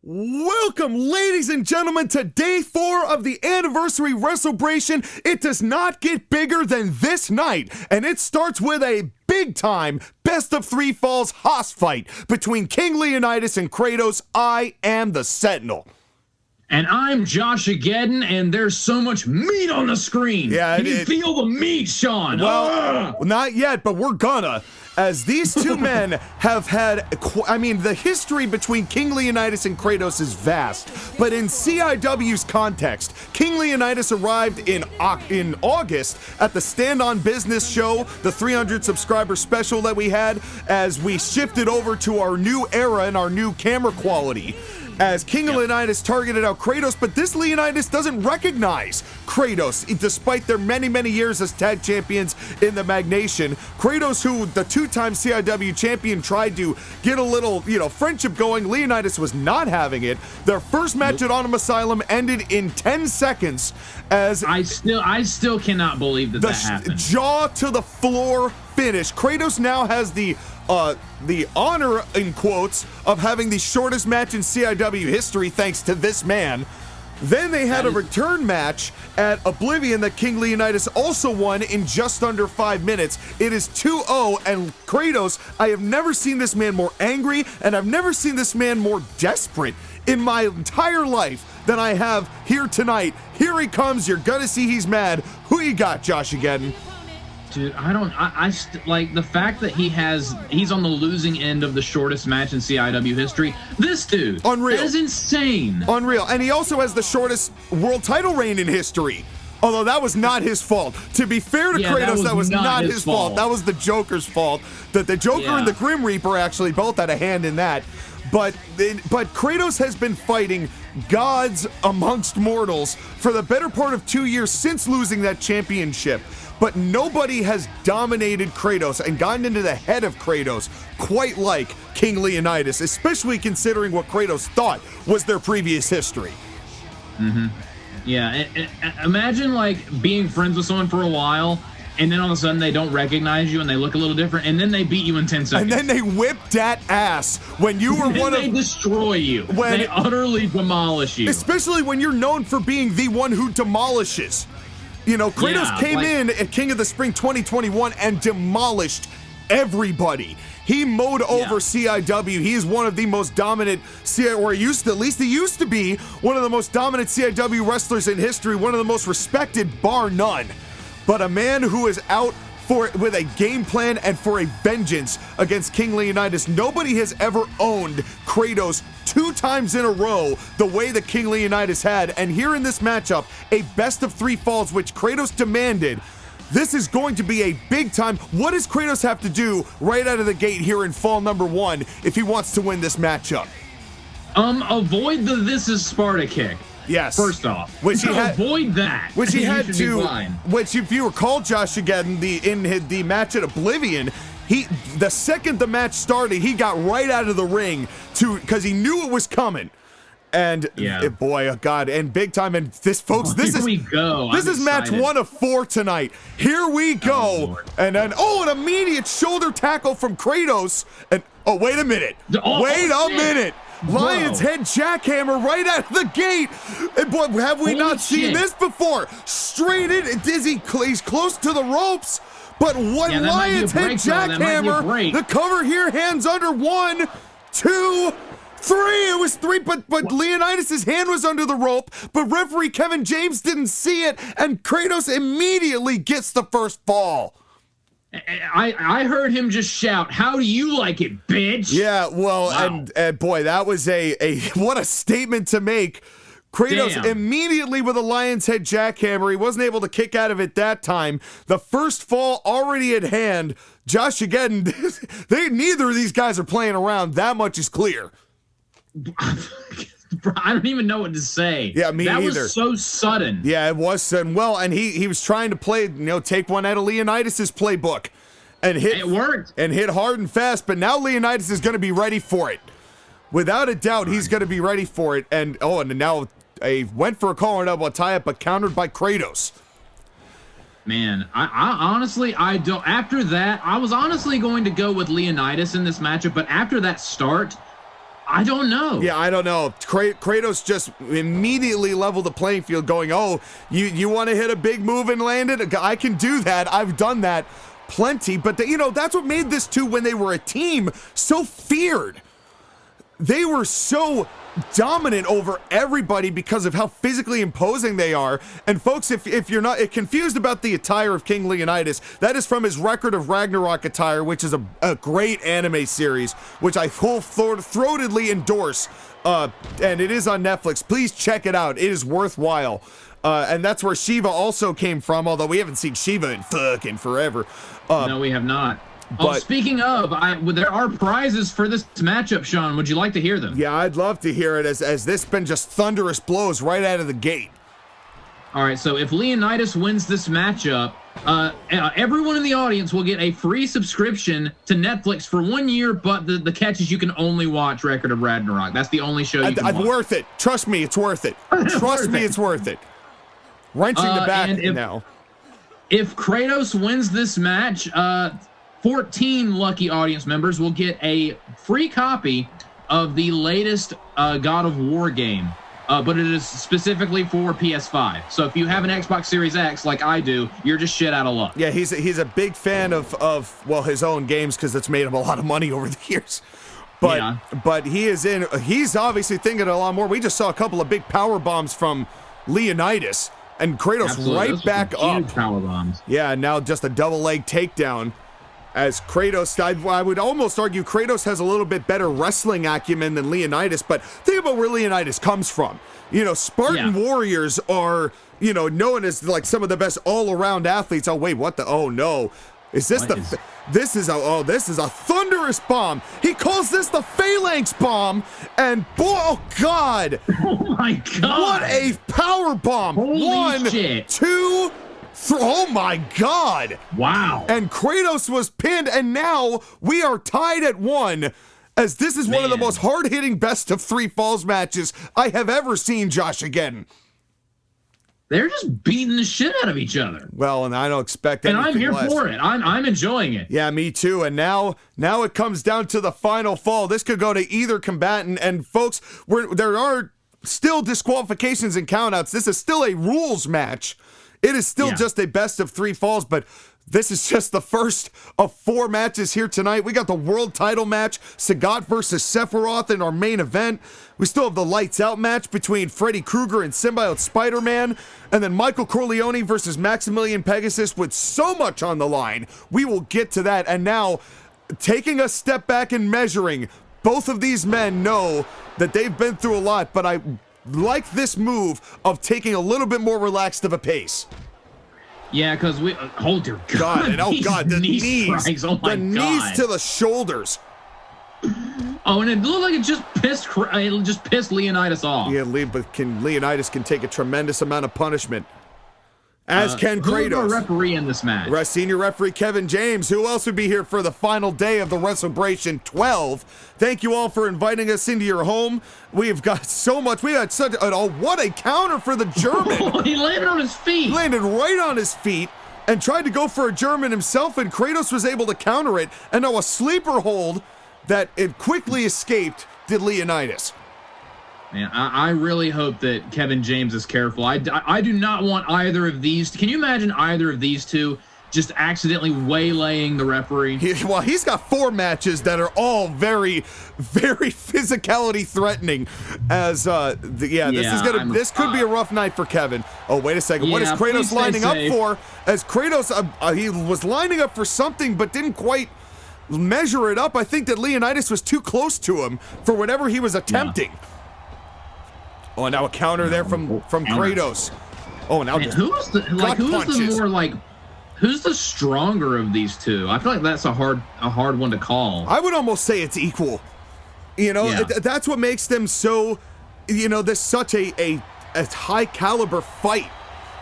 Welcome, ladies and gentlemen, to day 4 of the Anniversary Wres12eBration. It does not get bigger than this night, and it starts with a big-time best-of-3 falls hoss fight between King Leonidas and Kratos. I am the Sentinel. And I'm JOSHAGEDDON, and there's so much meat on the screen. Yeah, Can you feel the meat, Sean? Well, not yet, but we're gonna. As these two men have had, the history between King Leonidas and Kratos is vast. But in CIW's context, King Leonidas arrived in August at the Stand On Business show, the 300 subscriber special that we had, as we shifted over to our new era and our new camera quality. As King Leonidas targeted out Kratos, but this Leonidas doesn't recognize Kratos, despite their many, many years as tag champions in the Magnation. Kratos, who the two-time CIW champion, tried to get a little, friendship going. Leonidas was not having it. Their first match at Autumn Asylum ended in 10 seconds as I still cannot believe that happened. Jaw to the floor finish. Kratos now has the honor, in quotes, of having the shortest match in CIW history thanks to this man. Then they had a return match at Oblivion that King Leonidas also won in just under 5 minutes. It is 2-0, and Kratos, I have never seen this man more angry, and I've never seen this man more desperate in my entire life than I have here tonight. Here he comes. You're gonna see he's mad. Who you got, JOSHAGEDDON? Dude, like the fact that he's on the losing end of the shortest match in CIW history. This dude, unreal. That is insane. Unreal. And he also has the shortest world title reign in history. Although that was not his fault. To be fair to Kratos, that was not his fault. That was the Joker's fault. That the Joker and the Grim Reaper actually both had a hand in that. But Kratos has been fighting gods amongst mortals for the better part of 2 years since losing that championship. But nobody has dominated Kratos and gotten into the head of Kratos quite like King Leonidas, especially considering what Kratos thought was their previous history. Mm-hmm. Yeah, imagine like being friends with someone for a while, and then all of a sudden they don't recognize you and they look a little different, and then they beat you in 10 seconds. And then they whip that ass when you were one of... They destroy you. They utterly demolish you. Especially when you're known for being the one who demolishes. Kratos came in at King of the Spring 2021 and demolished everybody. He mowed over CIW. He is one of the most dominant he used to be one of the most dominant CIW wrestlers in history, one of the most respected, bar none. But a man who is out with a game plan and for a vengeance against King Leonidas. Nobody has ever owned Kratos 2 times in a row the way that King Leonidas had. And here in this matchup, a best-of-3 falls, which Kratos demanded. This is going to be a big time. What does Kratos have to do right out of the gate here in fall number 1 if he wants to win this matchup? Avoid the "This is Sparta" kick. Yes. First off, avoid that. Which he had to. Which, if you recall, JOSHAGEDDON, in the match at Oblivion, the second the match started, he got right out of the ring because he knew it was coming. And boy, oh God, and big time. And this, folks, this is match 1 of 4 tonight. Here we go. And then an immediate shoulder tackle from Kratos. And wait a minute. Wait a minute. Lion's head jackhammer right out of the gate. And boy, have we not seen this before? Straight in, he's close to the ropes. But one Lion's head jackhammer. The cover here, hands under 1, 2, 3. It was 3, but Leonidas' hand was under the rope. But referee Kevin James didn't see it, and Kratos immediately gets the first fall. I heard him just shout, "How do you like it, bitch?" Yeah, well, and boy, that was what a statement to make. Kratos immediately with a Lion's head jackhammer. He wasn't able to kick out of it that time. The first fall already at hand. JOSHAGEDDON, neither of these guys are playing around. That much is clear. I don't even know what to say. Yeah, me either. That was so sudden. Yeah, it was sudden. Well, and he was trying to play, take one out of Leonidas' playbook. And it worked. And hit hard and fast, but now Leonidas is going to be ready for it. Without a doubt, he's going to be ready for it. And now he went for a collar and elbow tie-up, but countered by Kratos. Man, I honestly, I don't. After that, I was honestly going to go with Leonidas in this matchup, but after that start, I don't know. Yeah, I don't know. Kratos just immediately leveled the playing field going, oh, you want to hit a big move and land it? I can do that. I've done that plenty. But, that's what made this two, when they were a team, so feared. They were so dominant over everybody because of how physically imposing they are. And folks, if you're not confused about the attire of King Leonidas, that is from his Record of Ragnarok attire, which is a great anime series, which I full-throatedly endorse. And it is on Netflix. Please check it out. It is worthwhile. And that's where Shiva also came from, although we haven't seen Shiva in fucking forever. No, we have not. But, speaking of, there are prizes for this matchup, Sean. Would you like to hear them? Yeah, I'd love to hear it, as this been just thunderous blows right out of the gate. All right, so if Leonidas wins this matchup, everyone in the audience will get a free subscription to Netflix for 1 year, but the catch is you can only watch Record of Ragnarok. That's the only show you can watch. Worth it. Trust me, it's worth it. Trust me, it's worth it. Wrenching the back now. If Kratos wins this match, 14 lucky audience members will get a free copy of the latest God of War game, but it is specifically for PS5. So if you have an Xbox Series X like I do, you're just shit out of luck. Yeah, he's a big fan of his own games because it's made him a lot of money over the years. But he's obviously thinking a lot more. We just saw a couple of big power bombs from Leonidas, and Kratos right back up. Power bombs. Yeah, now just a double leg takedown. As Kratos, I would almost argue Kratos has a little bit better wrestling acumen than Leonidas, but think about where Leonidas comes from. Spartan warriors are, known as like some of the best all-around athletes. Oh, wait, what the? Oh, no. Is this this is a thunderous bomb. He calls this the phalanx bomb, and oh, God. Oh, my God. What a power bomb. Holy shit. 2, 3. Oh, my God. Wow. And Kratos was pinned, and now we are tied at 1, as this is one of the most hard-hitting best-of-3 falls matches I have ever seen, Joshageddon. They're just beating the shit out of each other. Well, and I don't expect anything less. And I'm here for it. I'm enjoying it. Yeah, me too. And now it comes down to the final fall. This could go to either combatant. And folks, there are still disqualifications and countouts. This is still a rules match. It is still just a best-of-3 falls, but this is just the first of 4 matches here tonight. We got the world title match, Sagat versus Sephiroth in our main event. We still have the lights out match between Freddy Krueger and Symbiote Spiderman, and then Michael Corleone versus Maximillion Pegasus with so much on the line. We will get to that. And now, taking a step back and measuring, both of these men know that they've been through a lot, but I like this move of taking a little bit more relaxed of a pace. Yeah, because oh dear God, and oh God, the knees, oh my knees to the shoulders. Oh, and it looked like it just pissed Leonidas off. Yeah, but Leonidas can take a tremendous amount of punishment. As can Kratos. Who's our referee in this match? Senior referee Kevin James. Who else would be here for the final day of the Wrestlebration 12? Thank you all for inviting us into your home. We've got so much. We had such what a counter for the German. He landed on his feet. He landed right on his feet and tried to go for a German himself, and Kratos was able to counter it. And now a sleeper hold that it quickly escaped did Leonidas. Man, I really hope that Kevin James is careful. I do not want either of these. Can you imagine either of these two just accidentally waylaying the referee? He's got 4 matches that are all very, very physicality threatening. As this could be a rough night for Kevin. Oh, wait a second. What is Kratos lining up for? As Kratos, he was lining up for something, but didn't quite measure it up. I think that Leonidas was too close to him for whatever he was attempting. Yeah. Oh, and now a counter there from Kratos. Oh, now just who's the stronger of these two? I feel like that's a hard one to call. I would almost say it's equal. That's what makes them so, this such a high caliber fight.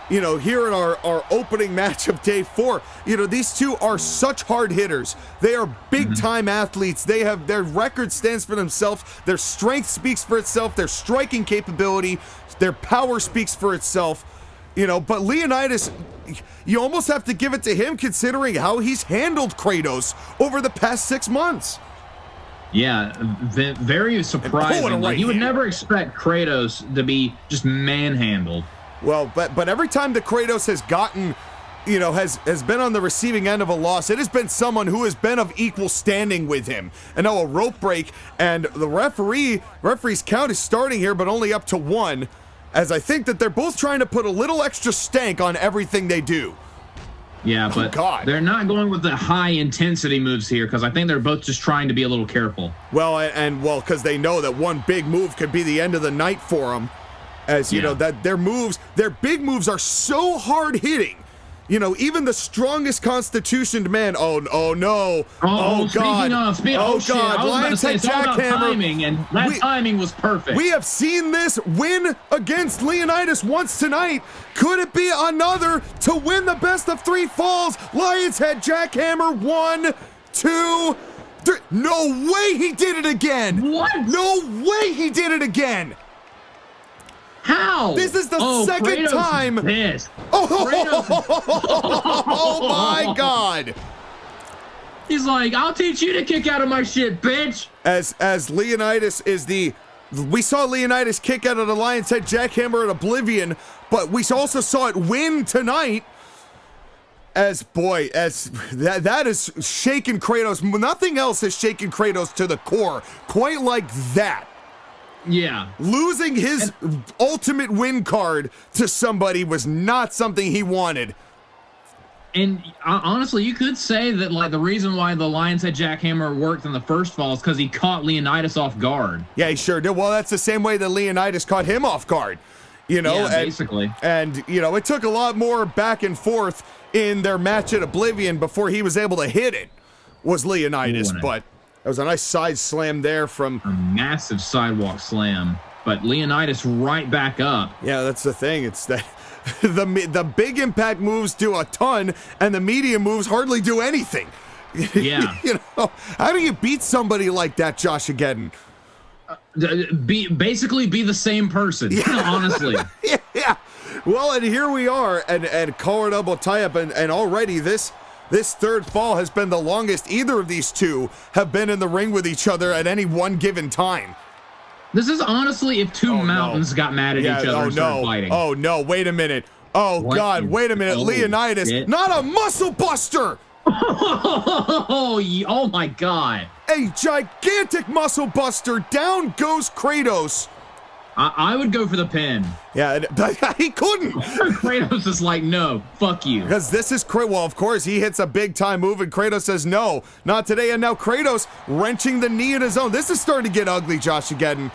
Here in our opening match of day 4, these two are such hard hitters. They are big time athletes. Their record stands for themselves. Their strength speaks for itself. Their striking capability, their power speaks for itself. But Leonidas, you almost have to give it to him considering how he's handled Kratos over the past 6 months. Yeah, very surprising. Like, you would never expect Kratos to be just manhandled. Well, but every time that Kratos has gotten, you know, has been on the receiving end of a loss, it has been someone who has been of equal standing with him. And now a rope break, and the referee's count is starting here, but only up to 1, as I think that they're both trying to put a little extra stank on everything they do. Yeah, but they're not going with the high-intensity moves here because I think they're both just trying to be a little careful. Well, because they know that one big move could be the end of the night for them. As, you know, that their big moves are so hard-hitting. You know, even the strongest constitutioned man. Oh no! Oh God! Speaking of, shit, I was about to say, it's all about timing, and that timing was perfect. We have seen this win against Leonidas once tonight. Could it be another to win the best of 3 falls? Lion's Head Jackhammer, 1, 2, 3. No way he did it again! What? No way he did it again! How? This is the second time. Pissed. Oh my God! He's like, I'll teach you to kick out of my shit, bitch. As Leonidas is we saw Leonidas kick out of the Lion's Head Jackhammer at Oblivion, but we also saw it win tonight. That is shaking Kratos. Nothing else has shaken Kratos to the core quite like that. Yeah. Losing his ultimate win card to somebody was not something he wanted. And honestly, you could say that, like, the reason why the Lion's Head Jackhammer worked in the first fall is because he caught Leonidas off guard. Yeah, he sure did. Well, that's the same way that Leonidas caught him off guard. You know, yeah, basically. And, you know, it took a lot more back and forth in their match at Oblivion before he was able to hit it, was Leonidas. But it was a nice side slam there from... A massive sidewalk slam. But Leonidas right back up. Yeah, that's the thing. It's that the big impact moves do a ton, and the medium moves hardly do anything. Yeah. You know, how do you beat somebody like that, JOSHAGEDDON? Basically be the same person, honestly. Yeah. Well, and here we are, and collar double tie-up, and already this third fall has been the longest either of these two have been in the ring with each other at any one given time. This is honestly if two mountains got mad at each other and started fighting. Oh, no, wait a minute. Oh, God, wait a minute. Leonidas, not a muscle buster! Oh, my God. A gigantic muscle buster. Down goes Kratos. I would go for the pin. Yeah, he couldn't. Kratos is like, no, fuck you. Because this is Kratos. Well, of course, he hits a big-time move, and Kratos says, no, not today. And now Kratos wrenching the knee in his own. This is starting to get ugly, JOSHAGEDDON.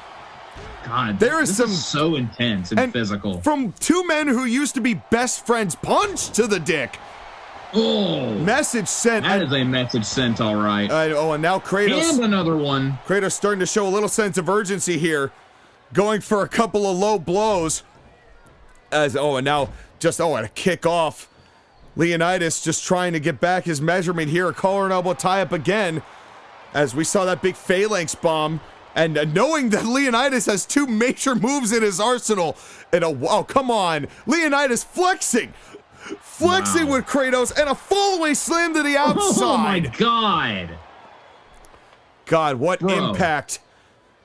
God, this is so intense and physical. From two men who used to be best friends, punch to the dick. Oh, message sent. That is a message sent, all right. And now Kratos. And another one. Kratos starting to show a little sense of urgency here, going for a couple of low blows. And now just a kick off. Leonidas just trying to get back his measurement here. A collar and elbow tie up again, as we saw that big phalanx bomb. And knowing that Leonidas has two major moves in his arsenal, and come on, Leonidas flexing with Kratos, and a fallaway slam to the outside. Oh my God! God, what impact!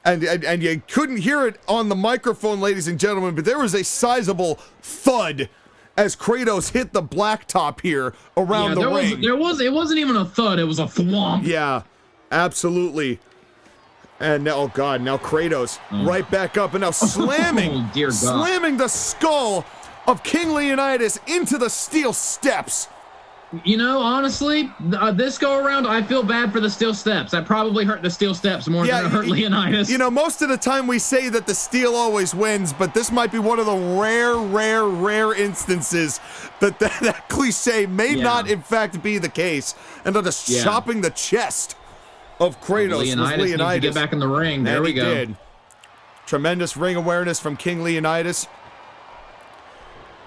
And you couldn't hear it on the microphone, ladies and gentlemen, but there was a sizable thud as Kratos hit the blacktop here around the ring. It wasn't even a thud; it was a thwomp. Yeah, absolutely. And now, oh God, now Kratos right back up and now slamming, slamming the skull of King Leonidas into the steel steps. You know, honestly, this go around, I feel bad for the steel steps. That probably hurt the steel steps more than it hurt Leonidas. You know, most of the time we say that the steel always wins, but this might be one of the rare instances that cliche may not, in fact, be the case. And they're just chopping the chest of Kratos. Leonidas needs to get back in the ring. There we go. Did. Tremendous ring awareness from King Leonidas,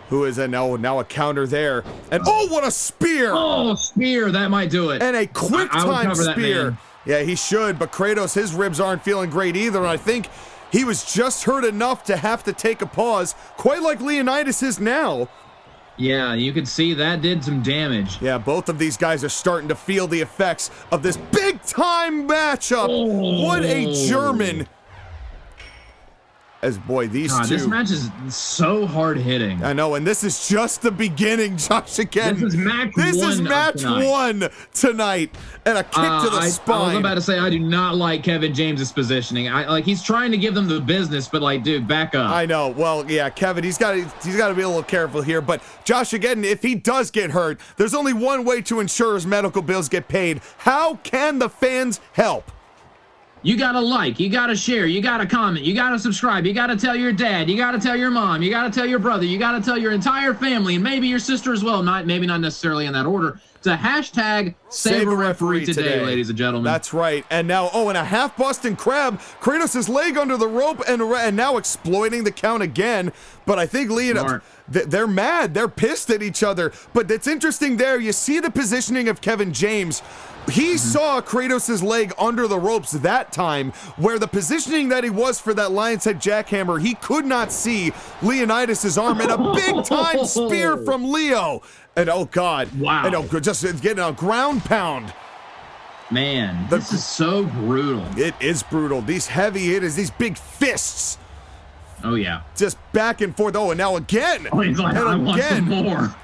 who is now a counter there. And what a spear! Oh, spear, that might do it. And a quick time spear. Yeah, he should, but Kratos, his ribs aren't feeling great either, and I think he was just hurt enough to have to take a pause, quite like Leonidas is now. Yeah, you could see that did some damage. Yeah, both of these guys are starting to feel the effects of this big-time matchup. Oh. What a German. As boy, these two. This match is so hard hitting. I know, and this is just the beginning, Josh. Again, this is match one tonight, and a kick to the spine. I was about to say I do not like Kevin James's positioning. He's trying to give them the business, but like, dude, back up. I know. Well, yeah, Kevin, he's got to be a little careful here. But Josh, again, if he does get hurt, there's only one way to ensure his medical bills get paid. How can the fans help? You gotta like, you gotta share, you gotta comment, you gotta subscribe, you gotta tell your dad, you gotta tell your mom, you gotta tell your brother, you gotta tell your entire family, and maybe your sister as well. Maybe not necessarily in that order. It's a hashtag Save a Referee today, ladies and gentlemen. That's right. And now, and a half Boston Crab. Kratos' leg under the rope and now exploiting the count again. But I think Leonidas, they're mad. They're pissed at each other. But it's interesting there. You see the positioning of Kevin James. He saw Kratos' leg under the ropes that time, where the positioning that he was for that Lion's Head jackhammer, he could not see Leonidas' arm, and a big-time spear from Leo. And oh God. Wow. And just getting a ground pound. Man, this is so brutal. It is brutal. These heavy hitters, these big fists. Oh, yeah. Just back and forth. Oh, and now again. Oh, he's like, I want some more.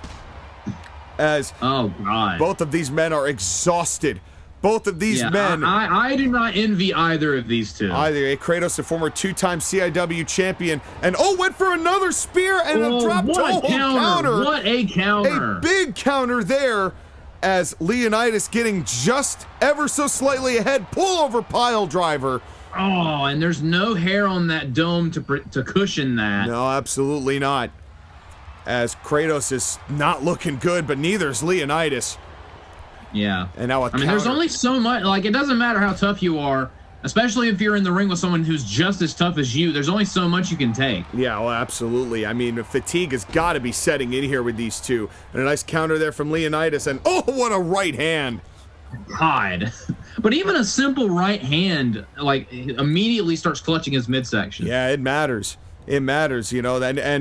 As oh God, both of these men are exhausted. Both of these men. I do not envy either of these two. Either. Kratos, a former two-time CIW champion, and went for another spear and a drop toe counter. What a counter! A big counter there, as Leonidas getting just ever so slightly ahead. Pull over pile driver. Oh, and there's no hair on that dome to cushion that. No, absolutely not. As Kratos is not looking good, but neither is Leonidas. Yeah. And now there's only so much. Like, it doesn't matter how tough you are, especially if you're in the ring with someone who's just as tough as you. There's only so much you can take. Yeah, well, absolutely. I mean, fatigue has got to be setting in here with these two. And a nice counter there from Leonidas. And oh, what a right hand. God. But even a simple right hand, like, immediately starts clutching his midsection. Yeah, it matters. It matters, and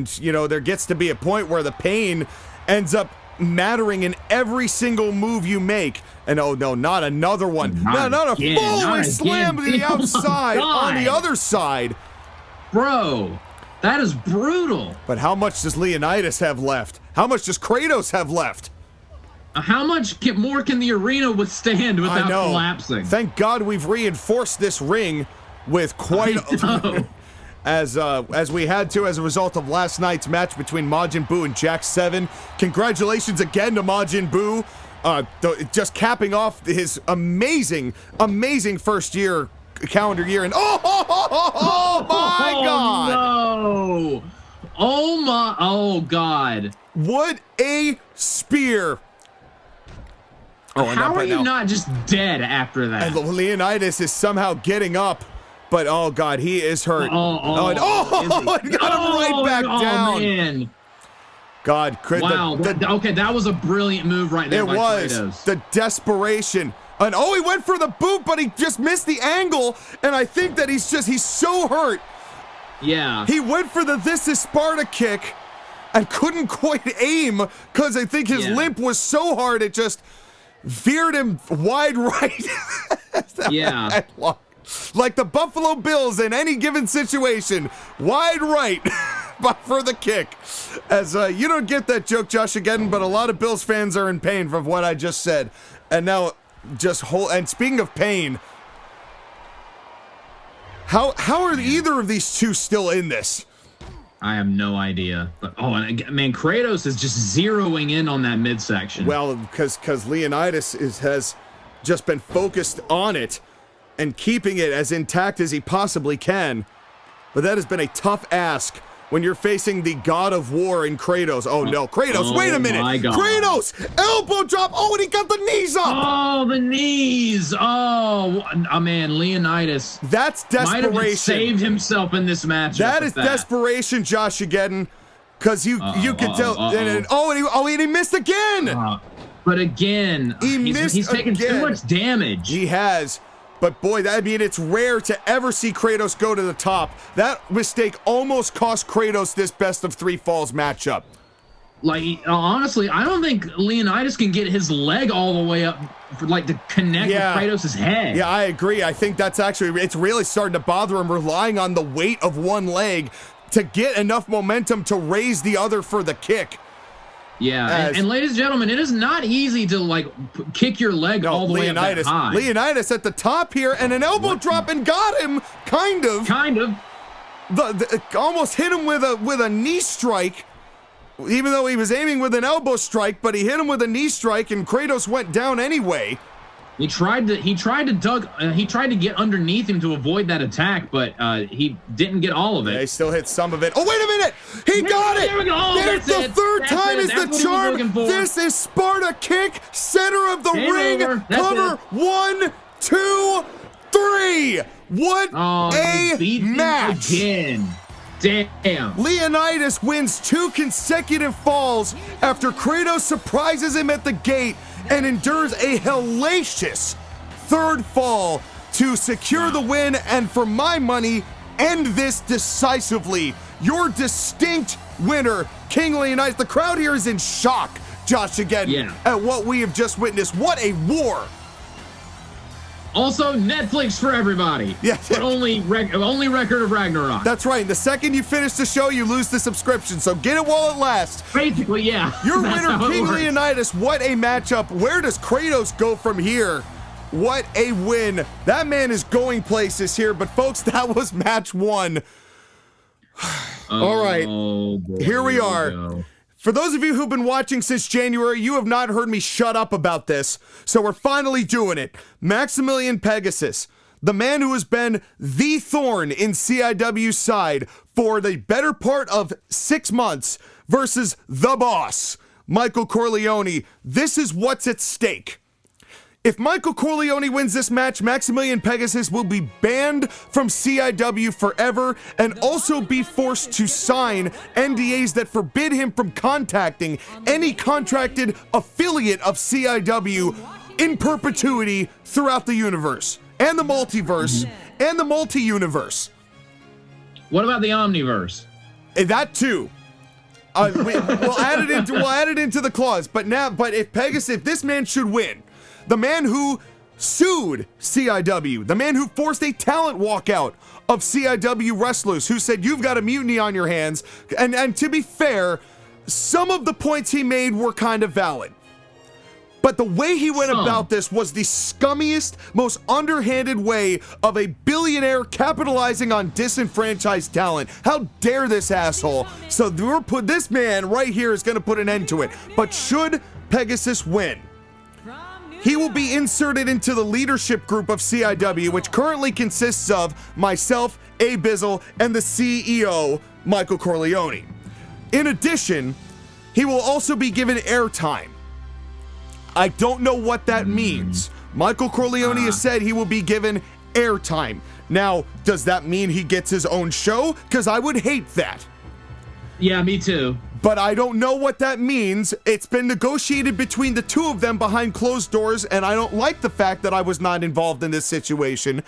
there gets to be a point where the pain ends up mattering in every single move you make. And oh no, not another one. Not a full slam to the outside on the other side. Bro, that is brutal. But how much does Leonidas have left? How much does Kratos have left? How much more can the arena withstand without collapsing? Thank God we've reinforced this ring with quite as we had to as a result of last night's match between Majin Buu and Jack 7. Congratulations again to Majin Buu, just capping off his amazing first calendar year. And oh my God! No! Oh God! What a spear! How are you not just dead after that? And Leonidas is somehow getting up. But oh God, he is hurt. And got him right back down. Man. God, wow. Okay, that was a brilliant move right there. It was Kratos. The desperation. And he went for the boot, but he just missed the angle. And I think that he's so hurt. Yeah. He went for the "This is Sparta" kick and couldn't quite aim because I think his limp was so hard it just veered him wide right. Yeah. Like the Buffalo Bills in any given situation, wide right for the kick. As you don't get that joke, JOSHAGEDDON, but a lot of Bills fans are in pain from what I just said. And now, and speaking of pain, how are either of these two still in this? I have no idea. But man, Kratos is just zeroing in on that midsection. Well, because Leonidas has just been focused on it and keeping it as intact as he possibly can. But that has been a tough ask when you're facing the god of war in Kratos. Oh no, Kratos, wait a minute! Kratos! Elbow drop! Oh, and he got the knees up! Oh, the knees! Oh man, Leonidas. That's desperation. Might have saved himself in this match. That is desperation, JOSHAGEDDON. Because you can tell. And he missed again! But again, he's taken too much damage. He has. But boy, it's rare to ever see Kratos go to the top. That mistake almost cost Kratos this best of 3 falls matchup. Like, honestly, I don't think Leonidas can get his leg all the way up for, like, to connect with Kratos' head. Yeah, I agree. I think that's actually, it's really starting to bother him, relying on the weight of one leg to get enough momentum to raise the other for the kick. Yeah, and ladies and gentlemen, it is not easy to, like, kick your leg all the way up that high. Leonidas at the top here, and an elbow drop and got him, kind of. Almost hit him with a knee strike. Even though he was aiming with an elbow strike, but he hit him with a knee strike, and Kratos went down anyway. He tried to get underneath him to avoid that attack, but he didn't get all of it. Yeah, he still hit some of it. Oh, wait a minute! He got it! There we go. There's the third time is the charm. This is Sparta kick, center of the ring. Cover 1, 2, 3. What a match! Again. Damn. Leonidas wins 2 consecutive falls after Kratos surprises him at the gate and endures a hellacious 3rd fall to secure the win and, for my money, end this decisively. Your distinct winner, King Leonidas. The crowd here is in shock, JOSHAGEDDON, at what we have just witnessed. What a war. Also, Netflix for everybody. Yeah. But only Record of Ragnarok. That's right. The second you finish the show, you lose the subscription. So get it while it lasts. Basically, yeah. Your winner, King Leonidas. What a matchup. Where does Kratos go from here? What a win. That man is going places here. But, folks, that was match 1. All right. Boy, here we are. For those of you who've been watching since January, you have not heard me shut up about this, so we're finally doing it. Maximillion Pegasus, the man who has been the thorn in CIW's side for the better part of 6 months, versus the boss, Michael Corleone. This is what's at stake. If Michael Corleone wins this match, Maximillion Pegasus will be banned from CIW forever and also be forced to sign NDAs that forbid him from contacting any contracted affiliate of CIW in perpetuity throughout the universe and the multiverse and the multi-universe. What about the Omniverse? That too. We'll add it into the clause. But if this man should win, the man who sued CIW, the man who forced a talent walkout of CIW wrestlers, who said, you've got a mutiny on your hands. And to be fair, some of the points he made were kind of valid. But the way he went about this was the scummiest, most underhanded way of a billionaire capitalizing on disenfranchised talent. How dare this asshole? So this man right here is going to put an end to it. But should Pegasus win, he will be inserted into the leadership group of CIW, which currently consists of myself, Abizzle, and the CEO, Michael Corleone. In addition, he will also be given airtime. I don't know what that means. Michael Corleone has said he will be given airtime. Now, does that mean he gets his own show? Because I would hate that. Yeah, me too. But I don't know what that means. It's been negotiated between the two of them behind closed doors, and I don't like the fact that I was not involved in this situation.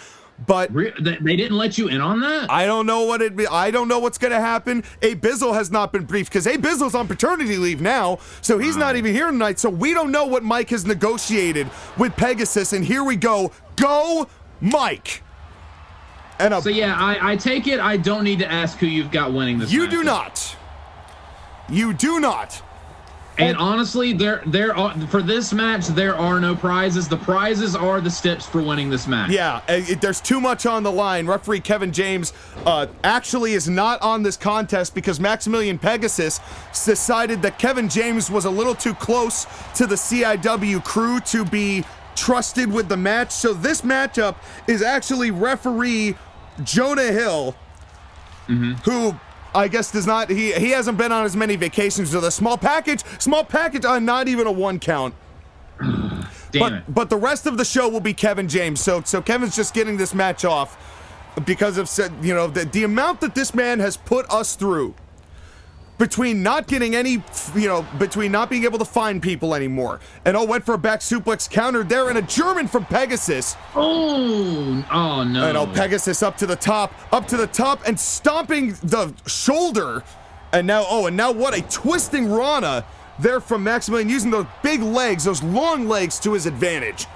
But they didn't let you in on that? I don't know I don't know what's going to happen. Abizzle has not been briefed because Abizzle's on paternity leave now, so he's not even here tonight. So we don't know what Mike has negotiated with Pegasus, and here we go. Go, Mike! So yeah, I take it I don't need to ask who you've got winning this match. You do not. You do not. And honestly, there are for this match there are no prizes. The prizes are the steps for winning this match. Yeah, there's too much on the line. Referee Kevin James actually is not on this contest because Maximillion Pegasus decided that Kevin James was a little too close to the CIW crew to be trusted with the match. So this matchup is actually referee Jonah Hill, who I guess does not, he hasn't been on as many vacations with a small package on not even a 1 count. But the rest of the show will be Kevin James. So Kevin's just getting this match off because of, you know, the amount that this man has put us through between not getting any, you know, between not being able to find people anymore. And went for a back suplex counter there and a German from Pegasus. Oh no. And Pegasus up to the top and stomping the shoulder And now what a twisting Rana there from Maximillion, using those big legs, those long legs to his advantage.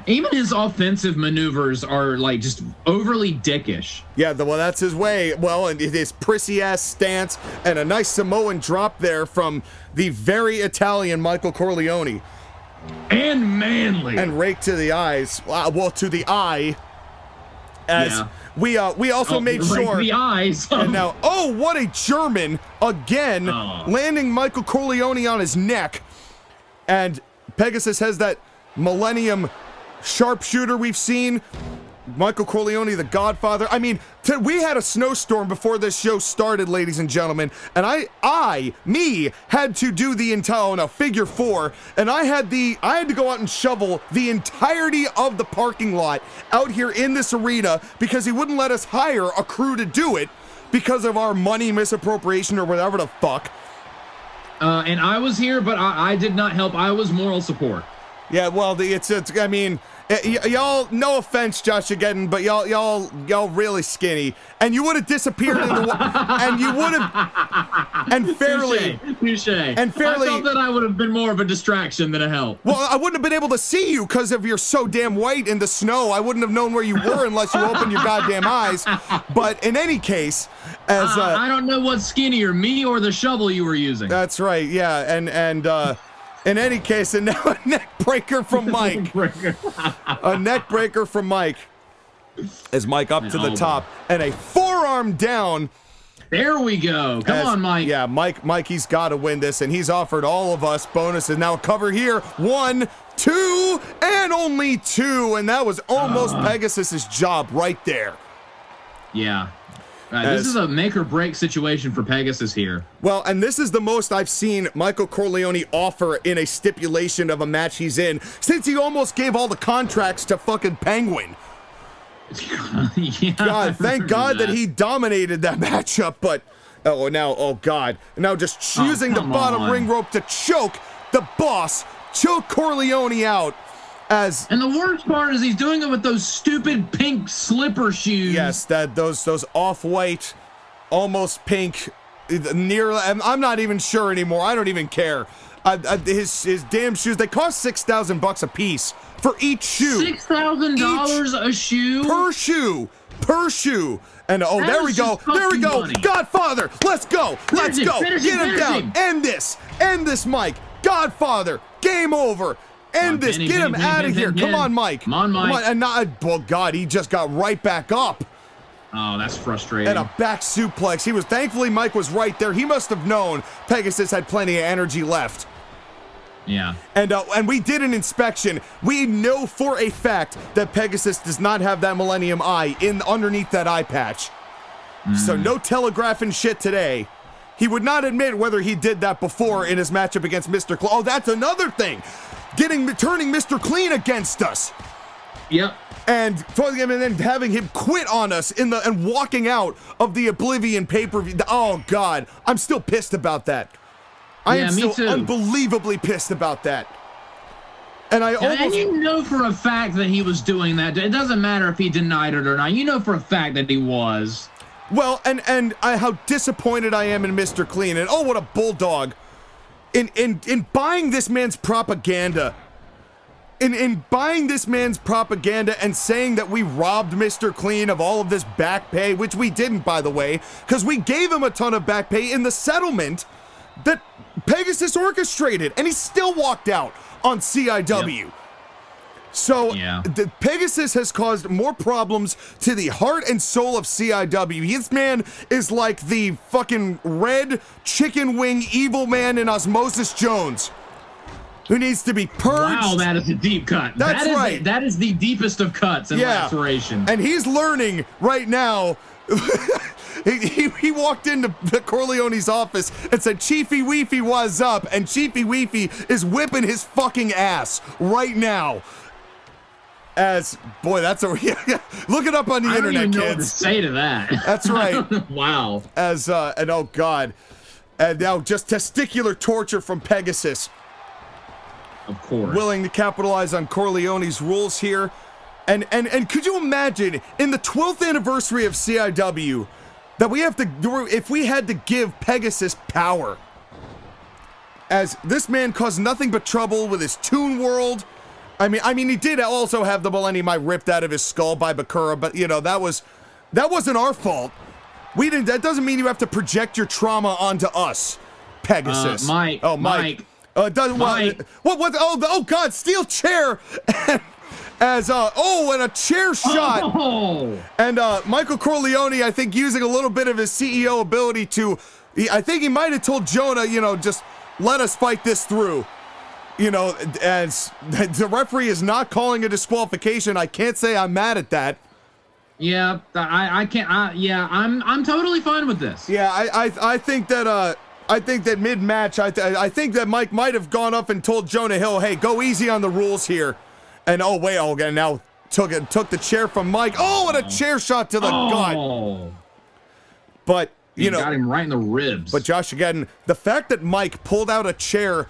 Even his offensive maneuvers are like just overly dickish. Yeah, well, that's his way. Well, and his prissy-ass stance and a nice Samoan drop there from the very Italian Michael Corleone. And manly. And rake to the eyes. Well, to the eye. As we also made sure. The eyes. And now, what a German again, landing Michael Corleone on his neck. And Pegasus has that Millennium sharpshooter we've seen. Michael Corleone, the Godfather. I mean, we had a snowstorm before this show started, ladies and gentlemen, and I had to do the entire figure 4, and I had to go out and shovel the entirety of the parking lot out here in this arena because he wouldn't let us hire a crew to do it because of our money misappropriation or whatever the fuck. And I was here, but I did not help. I was moral support. Yeah, well, I mean, y'all, no offense, JOSHAGEDDON, but y'all really skinny, and you would have disappeared in the and you would have, and fairly, touche. And fairly, I felt that I would have been more of a distraction than a help. Well, I wouldn't have been able to see you because of you're so damn white in the snow. I wouldn't have known where you were unless you opened your goddamn eyes. But in any case, as I don't know what's skinnier, me or the shovel you were using. That's right, yeah, and in any case, and now a neck breaker from Mike. A neck breaker from Mike. As Mike up to the top. And a forearm down. There we go. Come on, Mike. Yeah, Mike, he's got to win this, and he's offered all of us bonuses. Now a cover here. 1, 2, and only 2. And that was almost Pegasus's job right there. Yeah. This is a make-or-break situation for Pegasus here. Well, and this is the most I've seen Michael Corleone offer in a stipulation of a match he's in since he almost gave all the contracts to fucking Penguin. Yeah, God, thank God that he dominated that matchup, but now just using the bottom ring rope to choke the boss, choke Corleone out. And the worst part is he's doing it with those stupid pink slipper shoes. Yes, those off-white, almost pink, I'm not even sure anymore. I don't even care. His damn shoes, they cost $6,000 a piece for each shoe. $6,000 a shoe? Per shoe. And there we go. There we go. Money. Godfather, let's go. Let's go. Get him down. End this, Mike. Godfather, game over. End this. Get him out of here. Come on, Mike. Come on, Mike. And God, he just got right back up. Oh, that's frustrating. And a back suplex. Thankfully, Mike was right there. He must have known Pegasus had plenty of energy left. Yeah. And we did an inspection. We know for a fact that Pegasus does not have that Millennium Eye underneath that eye patch. So no telegraphing shit today. He would not admit whether he did that before in his matchup against Mr. Clean. Oh, that's another thing. Turning Mr. Clean against us. Yep. And then having him quit on us and walking out of the Oblivion pay-per-view. Oh God, I'm still pissed about that. I am still unbelievably pissed about that. And and you know for a fact that he was doing that. It doesn't matter if he denied it or not. You know for a fact that he was. Well, and how disappointed I am in Mr. Clean. And what a bulldog. In buying this man's propaganda. In buying this man's propaganda and saying that we robbed Mr. Clean of all of this back pay, which we didn't, by the way, because we gave him a ton of back pay in the settlement that Pegasus orchestrated, and he still walked out on CIW. Yep. So, the Pegasus has caused more problems to the heart and soul of CIW. This man is like the fucking red chicken wing evil man in Osmosis Jones, who needs to be purged. Wow, that is a deep cut. That's right. That is the deepest of cuts and laceration. And he's learning right now. He walked into Corleone's office and said, "Chiefy Weefy, what's up?" And Chiefy Weefy is whipping his fucking ass right now. Boy, that's look it up on the internet, kids. I don't even know what to say to that. That's right. Wow. And oh God, and now just testicular torture from Pegasus. Of course. Willing to capitalize on Corleone's rules here. And could you imagine, in the 12th anniversary of CIW, that we have to, if we had to give Pegasus power, as this man caused nothing but trouble with his Toon World. I mean, he did also have the Millennium Eye ripped out of his skull by Bakura, but you know, that wasn't our fault. We didn't. That doesn't mean you have to project your trauma onto us, Pegasus. Mike. Oh, Mike. Mike. What? Oh God! Steel chair. And a chair shot. Oh. And Michael Corleone, I think, using a little bit of his CEO ability to, I think he might have told Jonah, you know, just let us fight this through. You know, as the referee is not calling a disqualification, I can't say I'm mad at that. Yeah, I can't. Yeah, I'm totally fine with this. Yeah, I think that mid-match, I think that Mike might have gone up and told Jonah Hill, hey, go easy on the rules here. And again, now took the chair from Mike. Oh, and a chair shot to the gut. But you know, got him right in the ribs. But Josh, again, the fact that Mike pulled out a chair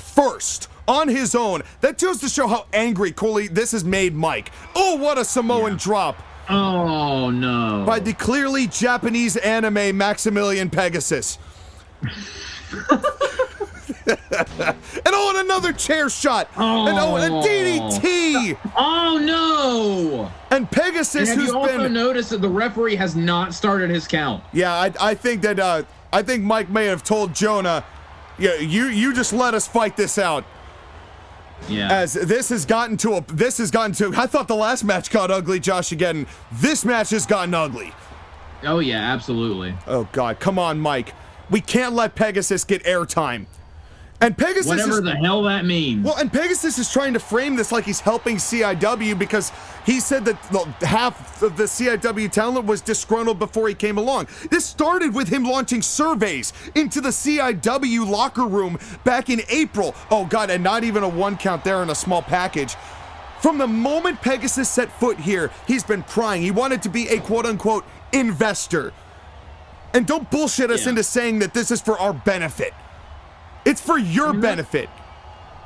first on his own, that goes to show how angry this has made Mike. Oh, what a Samoan drop. Oh no. By the clearly Japanese anime Maximillion Pegasus. and another chair shot. And a DDT. Oh no. And Pegasus, and you also noticed that the referee has not started his count. Yeah, I think that I think Mike may have told Jonah, yeah, you just let us fight this out. Yeah. As this has gotten to I thought the last match got ugly, Josh, again. This match has gotten ugly. Oh yeah, absolutely. Oh God, come on, Mike. We can't let Pegasus get airtime. And Pegasus whatever the hell that means. Well, and Pegasus is trying to frame this like he's helping CIW because he said that half of the CIW talent was disgruntled before he came along. This started with him launching surveys into the CIW locker room back in April. Oh God, and not even a 1 count there in a small package. From the moment Pegasus set foot here, he's been prying. He wanted to be a quote-unquote investor. And don't bullshit us into saying that this is for our benefit. It's for your benefit.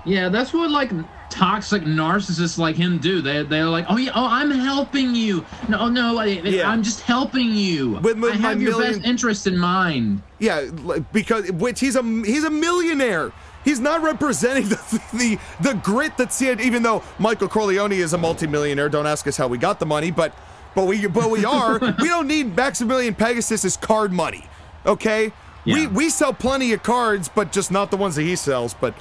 Yeah, that's what like toxic narcissists like him do. They're like, I'm helping you. No, I'm just helping you. I have your best interest in mind. Yeah, because he's a millionaire. He's not representing the grit that even though Michael Corleone is a multimillionaire. Don't ask us how we got the money, but we are. We don't need Maximillion Pegasus's card money. Okay. Yeah. We sell plenty of cards, but just not the ones that he sells. But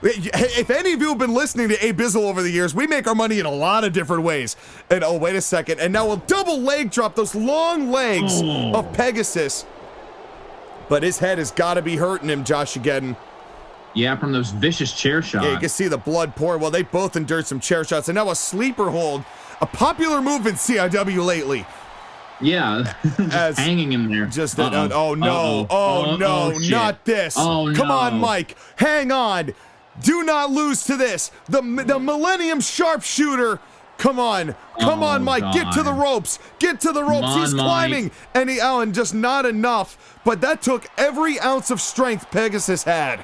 if any of you have been listening to Abizzle over the years, we make our money in a lot of different ways. And oh, wait a second. And now we'll double leg drop those long legs of Pegasus. But his head has got to be hurting him, JOSHAGEDDON. Yeah, from those vicious chair shots. Yeah, you can see the blood pour. Well, they both endured some chair shots. And now a sleeper hold, a popular move in CIW lately. Yeah, just hanging in there. Just that. Oh no, not this. Oh no. Come on, Mike. Hang on. Do not lose to this. The Millennium Sharpshooter. Come on, Mike. God. Get to the ropes. Get to the ropes. He's climbing, and just not enough. But that took every ounce of strength Pegasus had.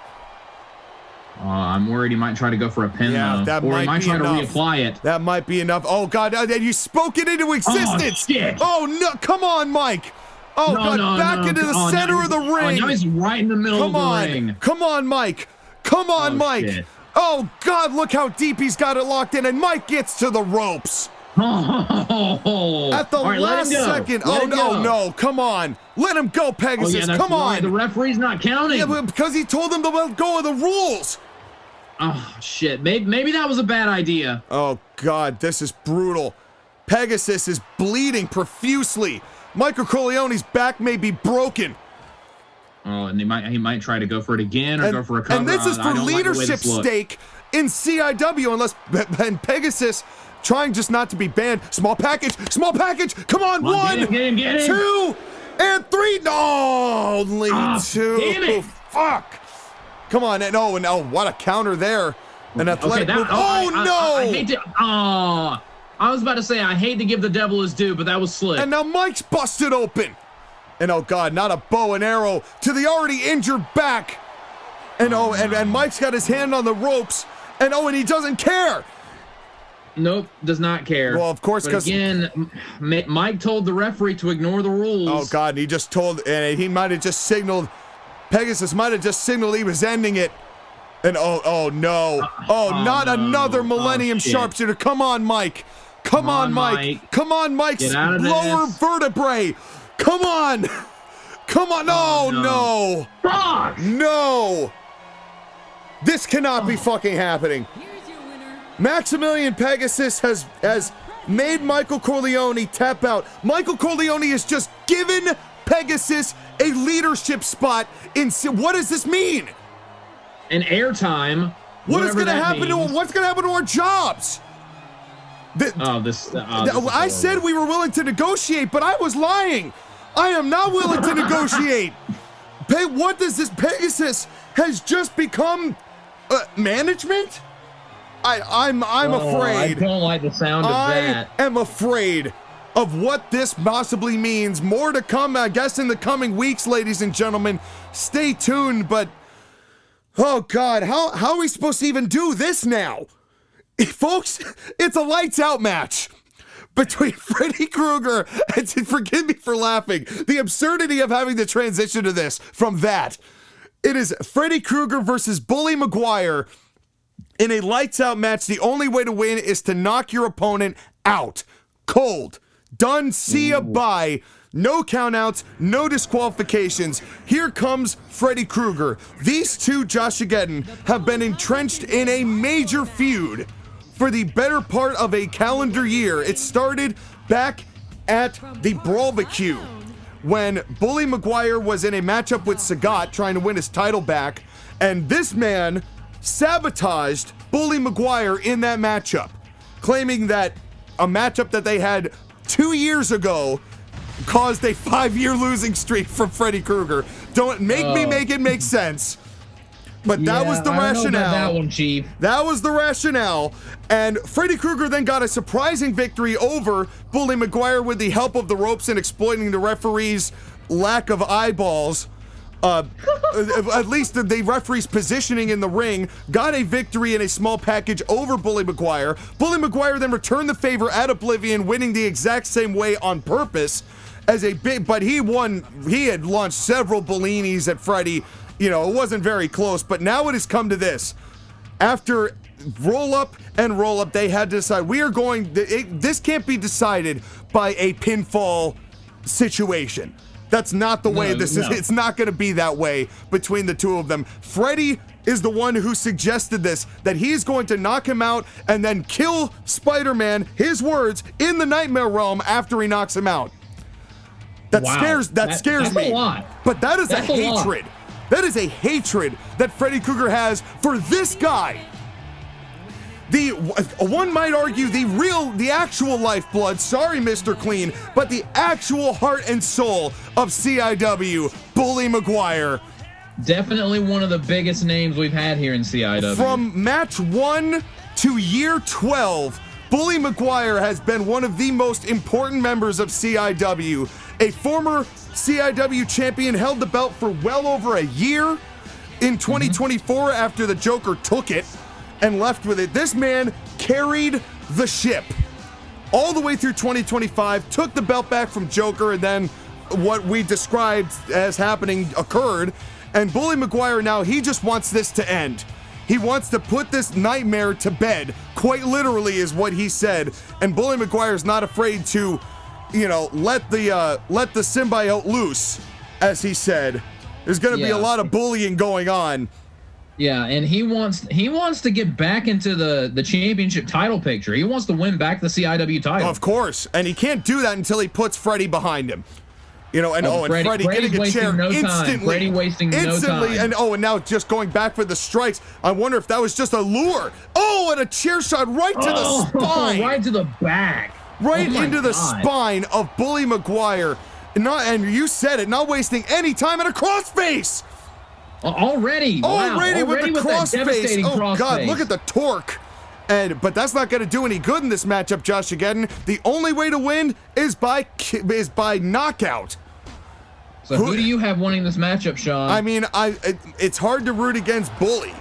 I'm worried he might try to go for a pin, or he might try to reapply it. That might be enough. Oh, God, and you spoke it into existence. Oh, shit. Oh, no, come on, Mike. Oh, God, back into the center of the ring. Now he's right in the middle of the ring. Come on, Mike. Come on, Mike. Shit. Oh, God, look how deep he's got it locked in, and Mike gets to the ropes. At the last second. No, come on. Let him go, Pegasus. Come on. The referee's not counting. Yeah, but because he told him to let go of the rules. Oh, shit. Maybe that was a bad idea. Oh, God, this is brutal. Pegasus is bleeding profusely. Michael Corleone's back may be broken. Oh, and he might try to go for it again or go for a cover. And this is for leadership stake in CIW, and Pegasus trying just not to be banned. Small package. Come on, one, get him. 2, and 3. No, only 2. Damn it. Fuck. Come on, and what a counter there. An athletic move. I hate to. I was about to say I hate to give the devil his due, but that was slick. And now Mike's busted open. And oh God, not a bow and arrow to the already injured back. And and Mike's got his hand on the ropes. And he doesn't care. Nope, does not care. Well, of course, because again, Mike told the referee to ignore the rules. Oh God, and he just told, and he might have just signaled. Pegasus might have just signaled he was ending it. And oh no, not no. another Millennium Sharpshooter. Come on, Mike. Come on, Mike. Come on, Mike. Lower vertebrae. Come on. Come on. No. Fuck. No. This cannot be fucking happening. Maximillion Pegasus has made Michael Corleone tap out. Michael Corleone has just given Pegasus a leadership spot in. What does this mean? An airtime. What is going to happen to what's going to happen to our jobs? I said we were willing to negotiate, but I was lying. I am not willing to negotiate. What does this Pegasus has just become management? I'm afraid. I don't like the sound of that. I am afraid of what this possibly means. More to come, I guess, in the coming weeks, ladies and gentlemen. Stay tuned, but oh God, how are we supposed to even do this now? Folks, it's a lights out match between Freddy Krueger and, forgive me for laughing, the absurdity of having to transition to this from that. It is Freddy Krueger versus Bully Maguire in a lights out match. The only way to win is to knock your opponent out. Cold. Done. See ya. Bye. No countouts, no disqualifications. Here comes Freddy Krueger. These two, JOSHAGEDDON, have been entrenched in a major feud for the better part of a calendar year. It started back at the Brawlbarbecue when Bully Maguire was in a matchup with Sagat trying to win his title back, and this man sabotaged Bully Maguire in that matchup, claiming that a matchup that they had 2 years ago caused a 5-year losing streak from Freddy Krueger. Don't make me make it make sense. But that was the rationale. Know about that one, Chief. That was the rationale. And Freddy Krueger then got a surprising victory over Bully Maguire with the help of the ropes and exploiting the referee's lack of eyeballs. At least the referee's positioning in the ring, got a victory in a small package over Bully Maguire. Bully Maguire then returned the favor at Oblivion, winning the exact same way on purpose as a big, but he won. He had launched several Bellinis at Freddy. You know, it wasn't very close, but now it has come to this. After roll up, they had to decide, we are going, this can't be decided by a pinfall situation. That's not the way this is. It's not going to be that way between the two of them. Freddy is the one who suggested this, that he's going to knock him out and then kill Spider-Man, his words, in the Nightmare Realm after he knocks him out. That scares me. A lot. But that is a hatred. That is a hatred that Freddy Krueger has for this guy. One might argue the actual lifeblood, sorry Mr. Clean, but the actual heart and soul of CIW, Bully Maguire. Definitely one of the biggest names we've had here in CIW. From match 1 to year 12, Bully Maguire has been one of the most important members of CIW. A former CIW champion, held the belt for well over a year in 2024 after the Joker took it and left with it. This man carried the ship all the way through 2025, took the belt back from Joker, and then what we described as happening occurred. And Bully Maguire now, he just wants this to end. He wants to put this nightmare to bed, quite literally is what he said. And Bully Maguire's not afraid to, you know, let the symbiote loose, as he said. There's going to be a lot of bullying going on. Yeah, and he wants to get back into the championship title picture. He wants to win back the CIW title. Of course, and he can't do that until he puts Freddy behind him. You know, and Freddy getting a chair instantly. Freddy wasting no time. And now just going back for the strikes. I wonder if that was just a lure. Oh, and a chair shot right to the spine. Right to the back. Right into the spine of Bully Maguire. And you said it, not wasting any time, and a crossface. Already with the crossface. Oh crossface. God, look at the torque. But that's not going to do any good in this matchup, JOSHAGEDDON. The only way to win is by knockout. So who do you have winning this matchup, Sean? I mean, it's hard to root against Bully.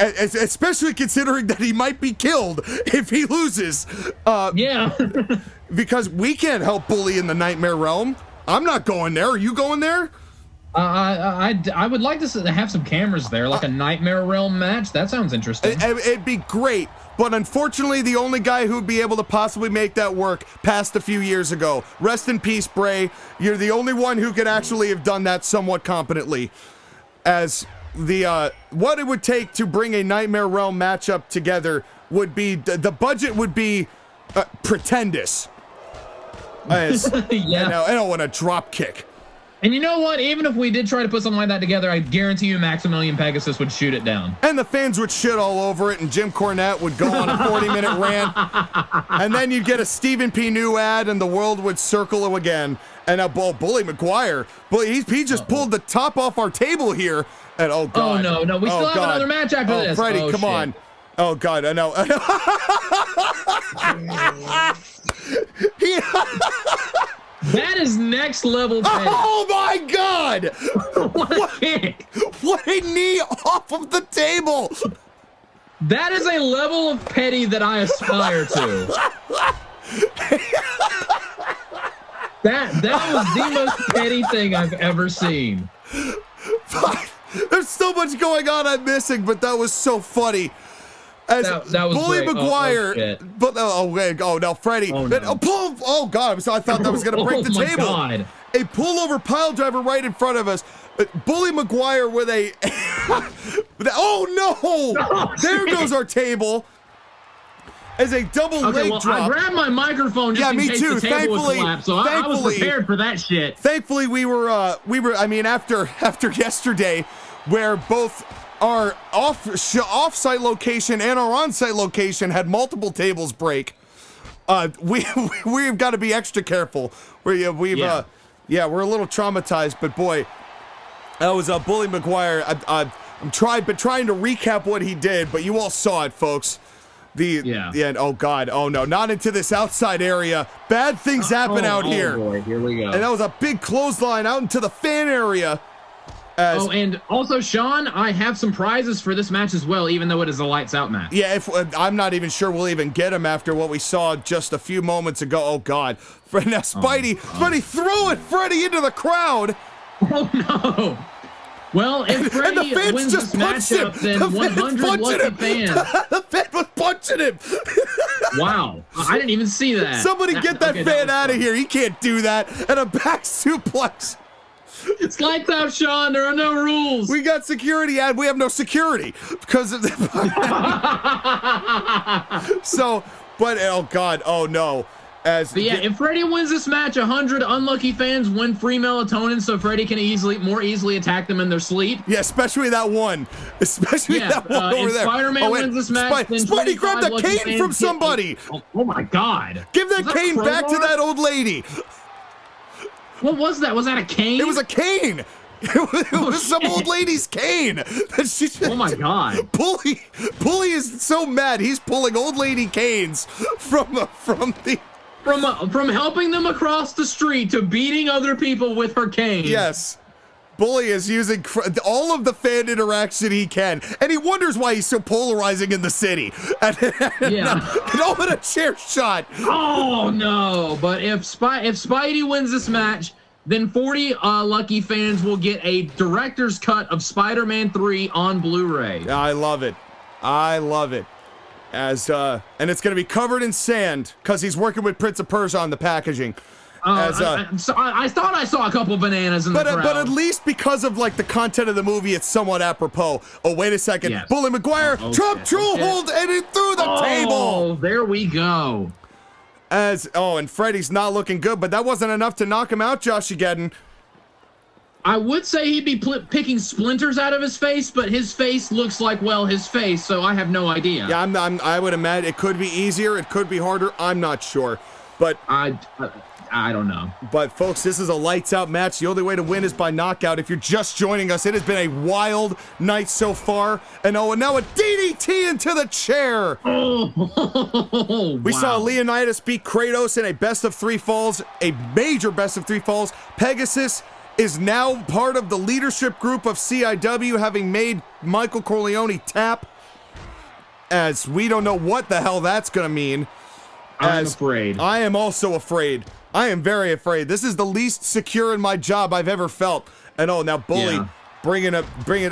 especially considering that he might be killed if he loses. Yeah. Because we can't help Bully in the Nightmare Realm. I'm not going there. Are you going there? I would like to have some cameras there, like a Nightmare Realm match. That sounds interesting. It'd be great, but unfortunately, the only guy who'd be able to possibly make that work passed a few years ago. Rest in peace, Bray. You're the only one who could actually have done that somewhat competently. As the what it would take to bring a Nightmare Realm matchup together would be the budget would be pretendous. As, yeah, I don't want a drop kick. And you know what? Even if we did try to put something like that together, I guarantee you Maximillion Pegasus would shoot it down. And the fans would shit all over it, and Jim Cornette would go on a 40-minute rant. And then you'd get a Stephen P. New ad, and the world would circle him again. And now, Bully Maguire, he just pulled the top off our table here. And oh, God. Oh, no. We still have another match after this. Freddie, come on. Oh, God, I know. That is next level petty. Oh my God! What a kick! What a knee off of the table! That is a level of petty that I aspire to. That was the most petty thing I've ever seen. There's so much going on I'm missing, but that was so funny. As that was Bully great. Maguire, no, Freddy. Oh, no. Oh God, so I thought that was going to break the table. God. A pullover pile driver right in front of us. Bully Maguire with a, oh no! Oh, there goes our table. As a double leg drop. I grabbed my microphone just in case the table would collapse, so I was prepared for that shit. Thankfully, we were. I mean, after yesterday, where both our off-site location and our on-site location had multiple tables break. We've got to be extra careful. We're a little traumatized, but boy, that was Bully Maguire. I'm trying to recap what he did, but you all saw it, folks. Oh God, oh no, not into this outside area. Bad things happen out here. Oh boy, here we go. And that was a big clothesline out into the fan area. And also, Sean, I have some prizes for this match as well, even though it is a lights out match. Yeah, I'm not even sure we'll even get him after what we saw just a few moments ago. Oh God, now Spidey throwing Freddy into the crowd. Oh no. Well, if Freddy wins this matchup, then 100 lucky fans. The fan was punching him. Wow, I didn't even see that. Somebody get that fan out of here. He can't do that. And a back suplex. It's lights out, Sean. There are no rules. We got security, and we have no security because of the. Oh God, oh no. If Freddy wins this match, 100 unlucky fans win free melatonin, so Freddy can more easily attack them in their sleep. Yeah, especially that one. That one over there. Spider-Man wins this match. Spidey grabbed a cane from somebody. Oh my God! Give that cane back to that old lady. What was that? Was that a cane? It was a cane. It was some old lady's cane. Oh my God! Bully is so mad. He's pulling old lady canes from helping them across the street to beating other people with her cane. Yes. Bully is using all of the fan interaction he can, and he wonders why he's so polarizing in the city. And all in a chair shot. Oh no! But if Spidey wins this match, then 40 lucky fans will get a director's cut of Spider-Man 3 on Blu-ray. I love it. And it's going to be covered in sand because he's working with Prince of Persia on the packaging. I thought I saw a couple bananas in the crowd. But at least because of the content of the movie, it's somewhat apropos. Oh, wait a second. Yes. Bully Maguire, Trump Troll hold, and it through the table. Oh, there we go. And Freddy's not looking good, but that wasn't enough to knock him out, JOSHAGEDDON. I would say he'd be picking splinters out of his face, but his face looks like, his face, so I have no idea. Yeah, I would imagine it could be easier, it could be harder, I'm not sure. But I don't know. But folks, this is a lights out match. The only way to win is by knockout. If you're just joining us, it has been a wild night so far. And now a DDT into the chair. Oh, we saw Leonidas beat Kratos in a best of 3 falls, a major best of 3 falls. Pegasus is now part of the leadership group of CIW, having made Michael Corleone tap. as we don't know what the hell that's going to mean. I'm afraid. I am also afraid. I am very afraid. This is the least secure in my job I've ever felt. And oh, now Bully bringing it.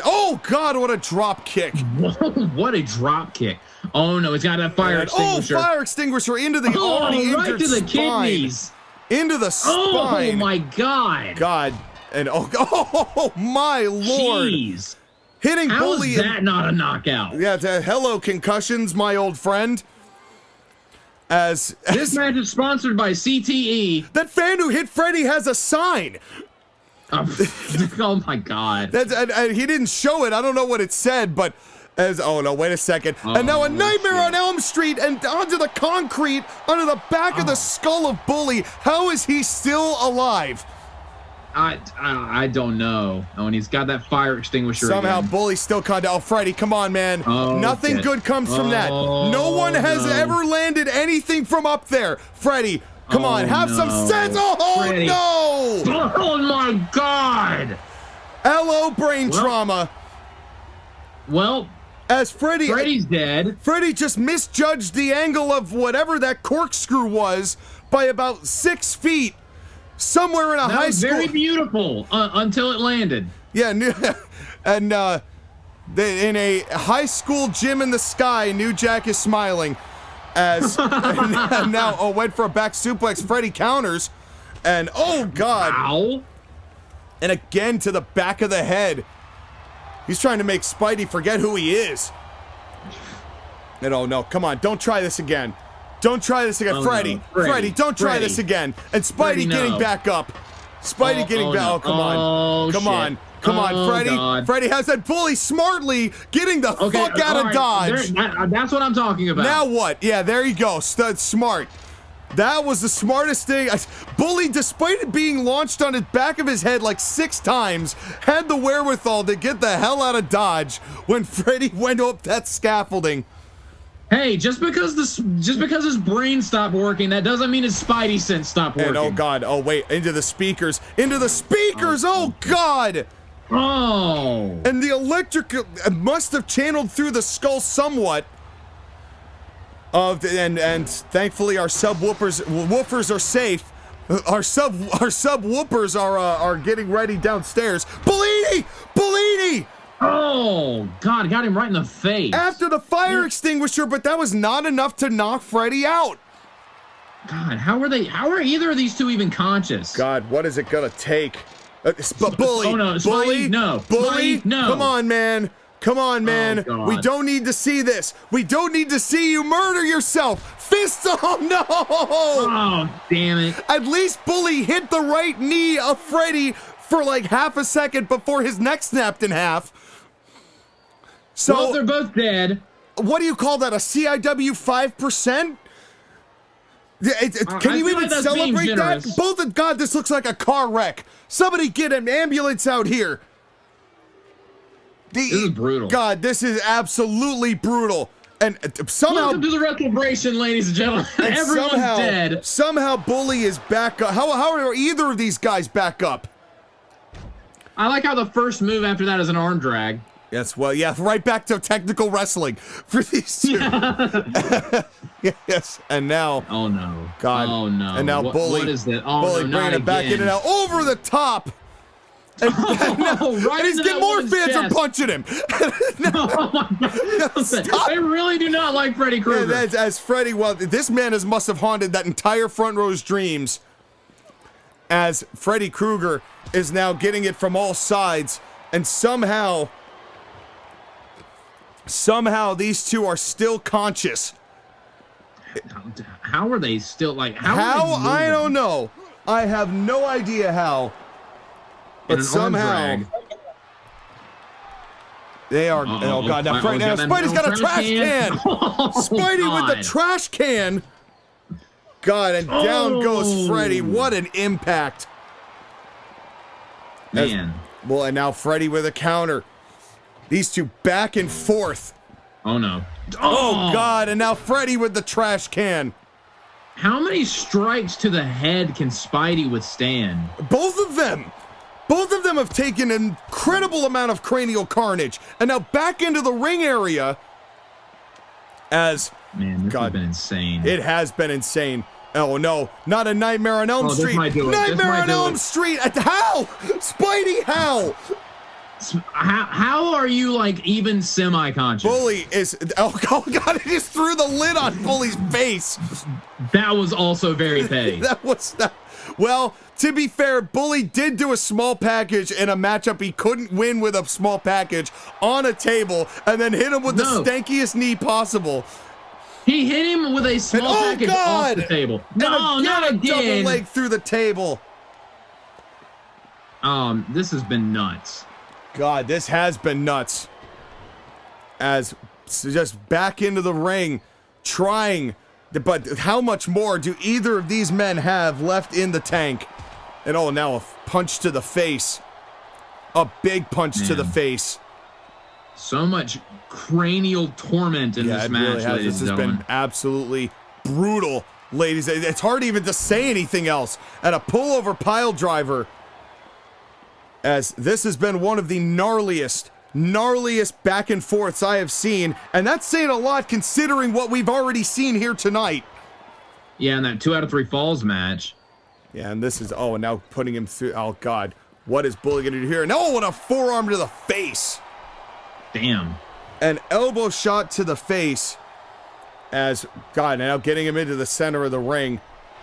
Oh God, what a drop kick. What a drop kick. Oh no, he's got that fire extinguisher. Oh, fire extinguisher into the already right injured to the spine. kidneys. Into the spine. Oh my God. God. And oh my Lord. Jeez. Hitting How Bully. Is that not a knockout? Yeah, hello concussions, my old friend. As this match is sponsored by CTE. That fan who hit Freddy has a sign. Oh my God. And he didn't show it. I don't know what it said, but oh no, wait a second. And now a Nightmare on Elm Street and onto the concrete, under the back of the skull of Bully. How is he still alive? I don't know. Oh, and he's got that fire extinguisher Somehow again. Bully still caught. Oh, Freddy, come on, man. Nothing good comes from that. Oh, No one has ever landed anything from up there. Freddy, come on, have some sense. Oh, Freddy. No! Oh my God! Hello, brain trauma. Well, as Freddy's dead. Freddy just misjudged the angle of whatever that corkscrew was by about 6 feet. Somewhere in a high school. Very beautiful until it landed. Yeah, and in a high school gym in the sky, New Jack is smiling as and now went for a back suplex. Freddy counters, and oh God! Ow. And again to the back of the head. He's trying to make Spidey forget who he is. And oh no! Come on! Don't try this again. Don't try this again, Freddy. No. Freddy, don't try this again. And Spidey getting back up. Spidey getting back. Oh, come on. Come on, Freddy. God. Freddy has that Bully smartly getting the fuck out of Dodge. That's what I'm talking about. Now what? Yeah, there you go. Smart. That was the smartest thing. Bully, despite it being launched on the back of his head like 6 times, had the wherewithal to get the hell out of Dodge when Freddy went up that scaffolding. Hey, just because his brain stopped working, that doesn't mean his Spidey sense stopped working. And oh God, oh wait, into the speakers, oh God! Oh! And the electric must have channeled through the skull somewhat. And thankfully our woofers are safe. Our sub woofers are getting ready downstairs. Bellini! Oh, God, got him right in the face. After the fire extinguisher, but that was not enough to knock Freddy out. God, how are either of these two even conscious? God, what is it gonna take? Bully, oh no, Bully, no. Bully, no. Come on, man. Oh, we don't need to see this. We don't need to see you murder yourself. Fists, oh no! Oh, damn it. At least Bully hit the right knee of Freddy for like half a second before his neck snapped in half. So well, they're both dead. What do you call that? A CIW 5%? Can you even celebrate that? Both of God, this looks like a car wreck. Somebody get an ambulance out here. This is brutal. God, this is absolutely brutal. And somehow, welcome to the Wrestle-bration, ladies and gentlemen. Everyone's dead. Somehow, Bully is back up. How are either of these guys back up? I like how the first move after that is an arm drag. Yes, well, yeah, right back to technical wrestling for these two. Yes, and now. Oh no! God. Oh no! And now Bully. What is that? Oh Bully no! bringing it back in and out over the top. And, Right, and he's getting more fans are punching him. Oh my God. They really do not like Freddy Krueger. Yeah, as Freddy, well, this man must have haunted that entire front row's dreams. As Freddy Krueger is now getting it from all sides, and somehow these two are still conscious. How are they still like? How I don't know. I have no idea how. But somehow they are. Oh God! Now, Spidey's got a trash can. Spidey with the trash can. God, and down goes Freddy. What an impact! Man. Well, and now Freddy with a counter. These two back and forth. Oh no! Oh God! And now Freddy with the trash can. How many strikes to the head can Spidey withstand? Both of them. Both of them have taken an incredible amount of cranial carnage. And now back into the ring area. As Man, this has been insane. It has been insane. Oh no, not a Nightmare on Elm Street. Nightmare on Elm Street. How? Spidey, how? How are you like even semi-conscious? Bully is. Oh god! It just threw the lid on Bully's face. That was also very petty. That was that. Well, to be fair, Bully did do a small package in a matchup he couldn't win with a small package on a table, and then hit him with the stankiest knee possible. He hit him with a small package off the table. No, not again. Double leg through the table. This has been nuts. God, this has been nuts. As just back into the ring, trying, but how much more do either of these men have left in the tank? And oh, now a punch to the face. A big punch to the face. So much cranial torment in this match, really has. This has been absolutely brutal, ladies. It's hard even to say anything else. And a pullover pile driver. As this has been one of the gnarliest back and forths I have seen, and that's saying a lot considering what we've already seen here tonight. Yeah, in that 2 out of 3 falls match. Yeah, and this is, and now putting him through, oh god, what is Bully gonna do here? No, what a forearm to the face. Damn. An elbow shot to the face as, god, now getting him into the center of the ring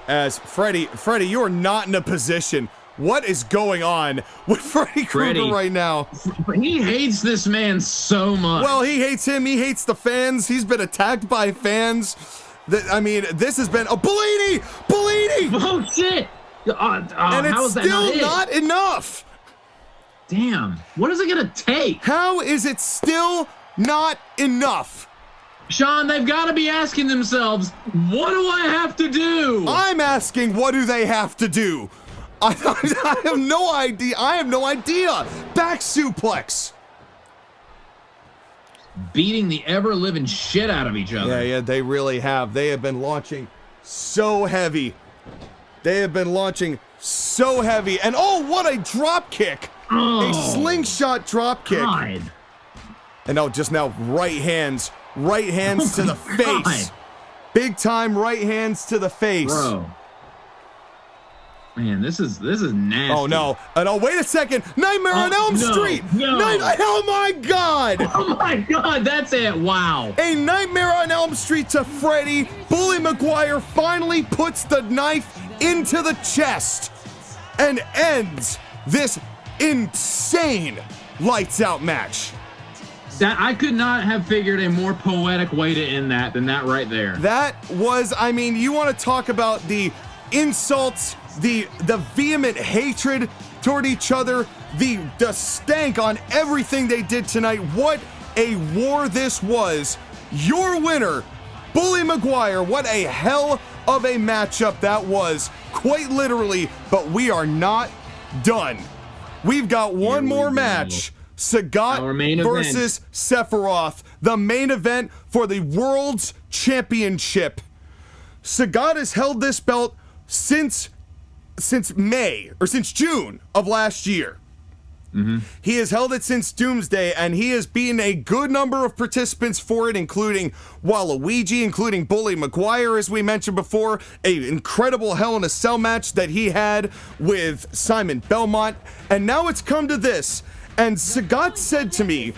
as Freddy, you are not in a position. What is going on with Freddy Krueger right now? He hates this man so much. Well, he hates him. He hates the fans. He's been attacked by fans. I mean, this has been a Bellini! Oh, shit! And it's still not enough. Damn. What is it going to take? How is it still not enough? Sean, they've got to be asking themselves, what do I have to do? I'm asking, what do they have to do? I have no idea. Back suplex. Beating the ever-living shit out of each other. Yeah, they really have. They have been launching so heavy. And what a drop kick. A slingshot drop kick. God. And now right hands to the face. Big time right hands to the face. Bro. Man, this is nasty. Oh no! Wait a second! Nightmare on Elm Street! No. Oh my god! Oh my god, that's it! Wow! A Nightmare on Elm Street to Freddy. Bully Maguire finally puts the knife into the chest and ends this insane lights out match. That I could not have figured a more poetic way to end that than that right there. That was, I mean, you want to talk about the insults, the vehement hatred toward each other, the stank on everything they did tonight. What a war this was. Your winner, Bully Maguire. What a hell of a matchup that was, quite literally, but we are not done. We've got one more match. Sagat versus Sephiroth, the main event for the World's Championship. Sagat has held this belt since June of last year. He has held it since Doomsday, and he has beaten a good number of participants for it, including Waluigi, including Bully Maguire, as we mentioned before, an incredible Hell in a Cell match that he had with Simon Belmont, and now it's come to this. And Sagat said to me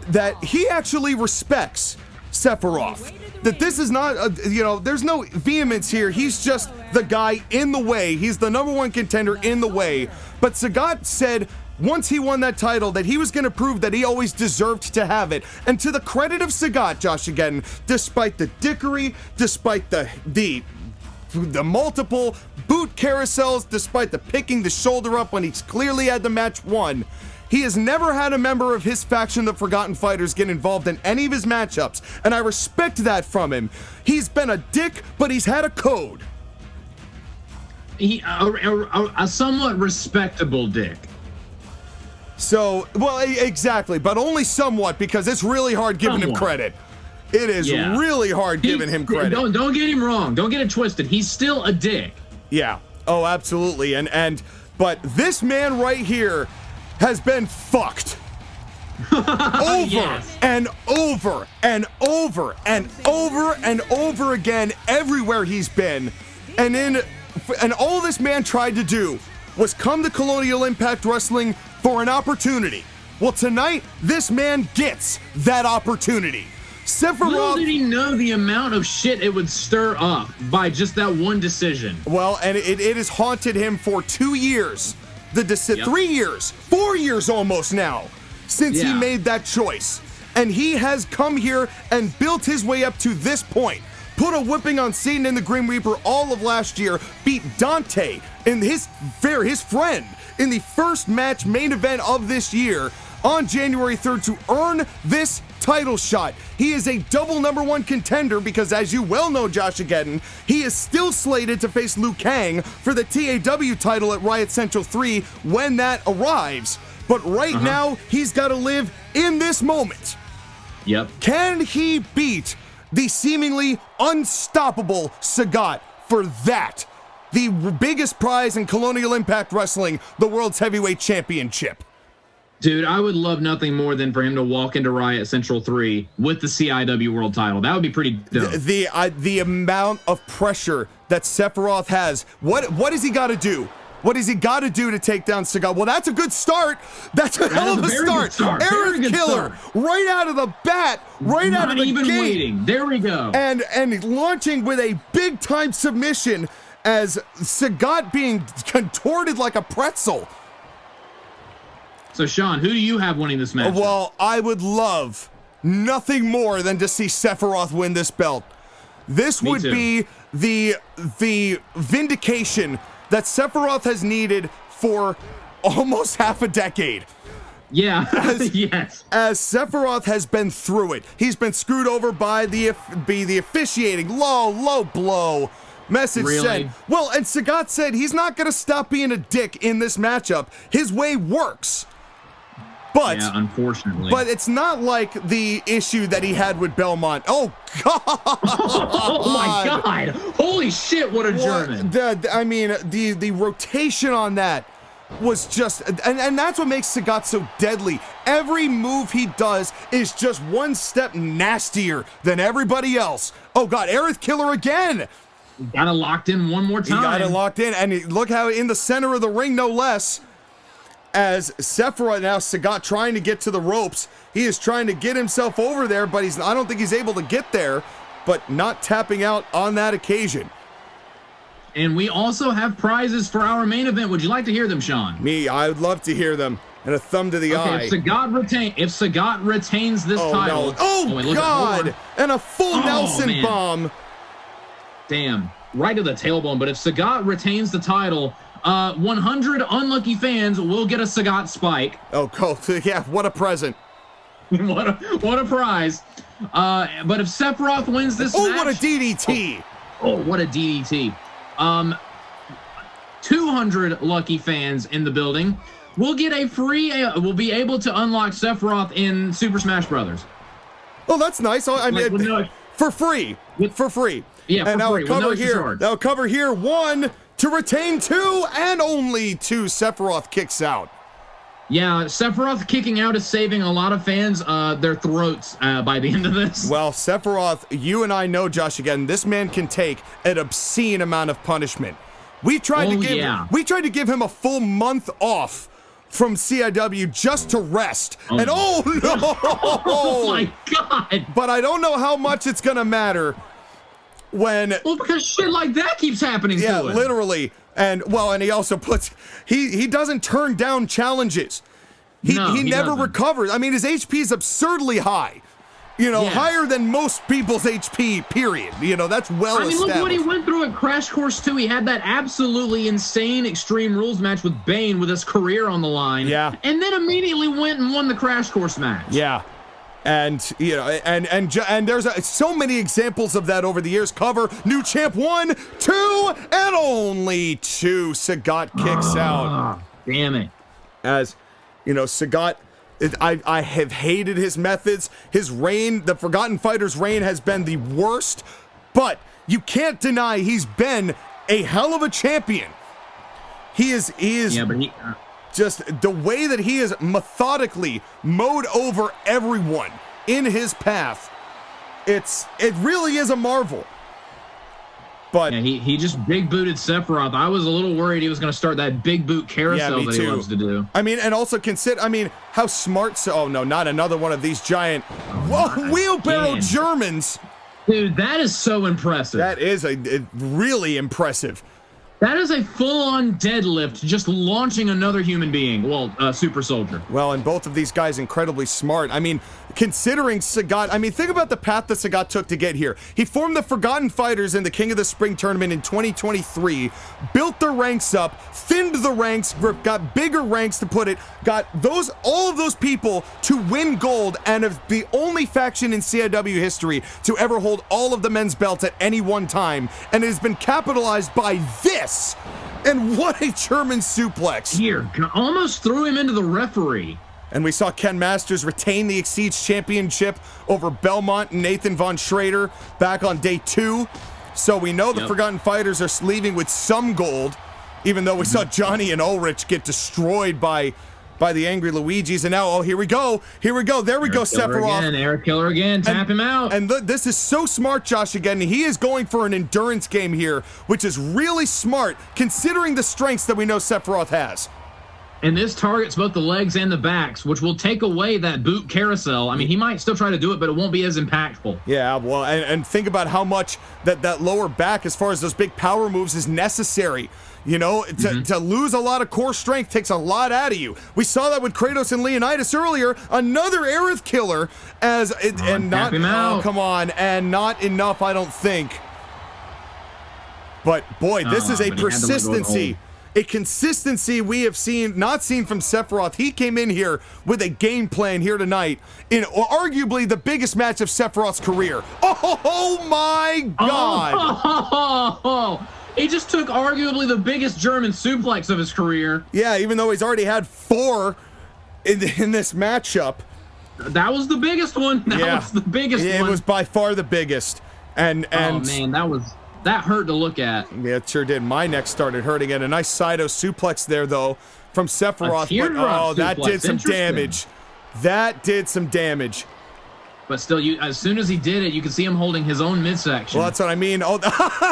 that he actually respects Sephiroth. That this is not, there's no vehemence here. He's just the guy in the way. He's the #1 contender in the way. But Sagat said once he won that title that he was going to prove that he always deserved to have it. And to the credit of Sagat, JOSHAGEDDON, despite the dickery, despite the multiple boot carousels, despite the picking the shoulder up when he's clearly had the match won, he has never had a member of his faction, the Forgotten Fighters, get involved in any of his matchups, and I respect that from him. He's been a dick, but he's had a code. A somewhat respectable dick. So, well, exactly, but only somewhat, because it's really hard giving him credit. It is really hard giving him credit. Don't get him wrong. Don't get it twisted. He's still a dick. Yeah. Oh, absolutely. But this man right here has been fucked. over Yes. and over and over and over and over again everywhere he's been. And all this man tried to do was come to Colonial Impact Wrestling for an opportunity. Well, tonight, this man gets that opportunity. Little Sephiroth. did he know the amount of shit it would stir up by just that one decision. Well, and it has haunted him for 2 years. 3 years, 4 years almost now, since he made that choice. And he has come here and built his way up to this point. Put a whipping on Satan and the Grim Reaper all of last year, beat Dante and his friend in the first match main event of this year on January 3rd to earn this title shot. He is a double #1 contender because, as you well know, JOSHAGEDDON, he is still slated to face Liu Kang for the TAW title at Riot Central 3 when that arrives. But right now, he's got to live in this moment. Yep. Can he beat the seemingly unstoppable Sagat for that? The biggest prize in Colonial Impact Wrestling, the World's Heavyweight Championship. Dude, I would love nothing more than for him to walk into Riot Central 3 with the CIW World title. That would be pretty dope. The amount of pressure that Sephiroth has, what has he got to do? What has he got to do to take down Sagat? Well, that's a good start. That's a hell of a start. Aerith Killer, right out of the bat, right out of the gate. Not even waiting. There we go. And launching with a big-time submission as Sagat being contorted like a pretzel. So, Sean, who do you have winning this match? Well, I would love nothing more than to see Sephiroth win this belt. This would be the vindication that Sephiroth has needed for almost half a decade. Yeah, yes. As Sephiroth has been through it. He's been screwed over by the officiating. Low blow. Message sent. Well, and Sagat said he's not going to stop being a dick in this matchup. His way works. But, yeah, unfortunately. But it's not like the issue that he had with Belmont. Oh, God. Oh, my God. Holy shit, what a German. The rotation on that was just, and that's what makes Sagat so deadly. Every move he does is just one step nastier than everybody else. Oh, God, Aerith Killer again. Got it locked in one more time. He got it locked in, and look how in the center of the ring, no less. As Sephiroth now, Sagat trying to get to the ropes. He is trying to get himself over there, but I don't think he's able to get there, but not tapping out on that occasion. And we also have prizes for our main event. Would you like to hear them, Sean? Me, I would love to hear them. And a thumb to the eye. If Sagat retains this title. No. Oh, God! And a full Nelson bomb. Damn. Right to the tailbone. But if Sagat retains the title, 100 unlucky fans will get a Sagat spike. Oh, cool. Yeah, what a present. what a prize. But if Sephiroth wins this match... what a DDT. Oh, what a DDT. 200 lucky fans in the building will get a free... will be able to unlock Sephiroth in Super Smash Brothers. Oh, that's nice. I mean, for free. For free. Yeah, and for free. I'll cover here 1 to retain 2, and only 2 Sephiroth kicks out. Yeah, Sephiroth kicking out is saving a lot of fans their throats by the end of this. Well, Sephiroth, you and I know, JOSHAGEDDON, this man can take an obscene amount of punishment. We tried to give him a full month off from CIW just to rest. Oh. And oh no! Oh my God! But I don't know how much it's gonna matter when... Well, because shit like that keeps happening to him. Yeah, literally. And, well, and he also puts... He doesn't turn down challenges. He never recovers. I mean, his HP is absurdly high. You know, higher than most people's HP, period. You know, that's well established. I mean, look what he went through at Crash Course 2. He had that absolutely insane Extreme Rules match with Bane with his career on the line. Yeah. And then immediately went and won the Crash Course match. Yeah. And, you know, and there's so many examples of that over the years. Cover, new champ 1, 2, and only 2. Sagat kicks out. Damn it. As, you know, Sagat... I have hated his methods. His reign, the Forgotten Fighter's reign, has been the worst. But you can't deny he's been a hell of a champion. He is. Yeah, but just the way that he is methodically mowed over everyone in his path. It really is a marvel. But yeah, he just big booted Sephiroth. I was a little worried he was going to start that big boot carousel that he loves to do. I mean, and also consider, I mean, how smart. Oh no, not another one of these giant wheelbarrow Germans. Dude, that is so impressive. That is really impressive. That is a full-on deadlift, just launching another human being. Well, super soldier. Well, and both of these guys incredibly smart. I mean, considering Sagat, I mean, think about the path that Sagat took to get here. He formed the Forgotten Fighters in the King of the Spring tournament in 2023, built their ranks up, thinned the ranks, got bigger ranks to put it, got all of those people to win gold, and is the only faction in CIW history to ever hold all of the men's belts at any one time, and it has been capitalized by this. And what a German suplex. Here, almost threw him into the referee. And we saw Ken Masters retain the Exceeds Championship over Belmont and Nathan Von Schrader back on day 2. So we know the Forgotten Fighters are leaving with some gold, even though we saw Johnny and Ulrich get destroyed by the Angry Luigis. And now, oh, here we go. There we go, Sephiroth. Eric Killer again, tap him out. And this is so smart, Josh, again. He is going for an endurance game here, which is really smart, considering the strengths that we know Sephiroth has. And this targets both the legs and the backs, which will take away that boot carousel. I mean, he might still try to do it, but it won't be as impactful. Yeah, well, and think about how much that lower back, as far as those big power moves, is necessary. You know, to lose a lot of core strength takes a lot out of you. We saw that with Kratos and Leonidas earlier. Another Aerith killer, and not come on, and not enough, I don't think. But boy, this is a persistency. A consistency we have not seen from Sephiroth. He came in here with a game plan here tonight in arguably the biggest match of Sephiroth's career. Oh my God! Oh, he just took arguably the biggest German suplex of his career. Yeah, even though he's already had 4 in this matchup. That was the biggest one. That was the biggest one. It was by far the biggest. And oh man, that hurt to look at. Yeah, it sure did. My neck started hurting. And a nice Saito suplex there, though, from Sephiroth. But, that did some damage. That did some damage. But still, as soon as he did it, you could see him holding his own midsection. Well, that's what I mean. Oh,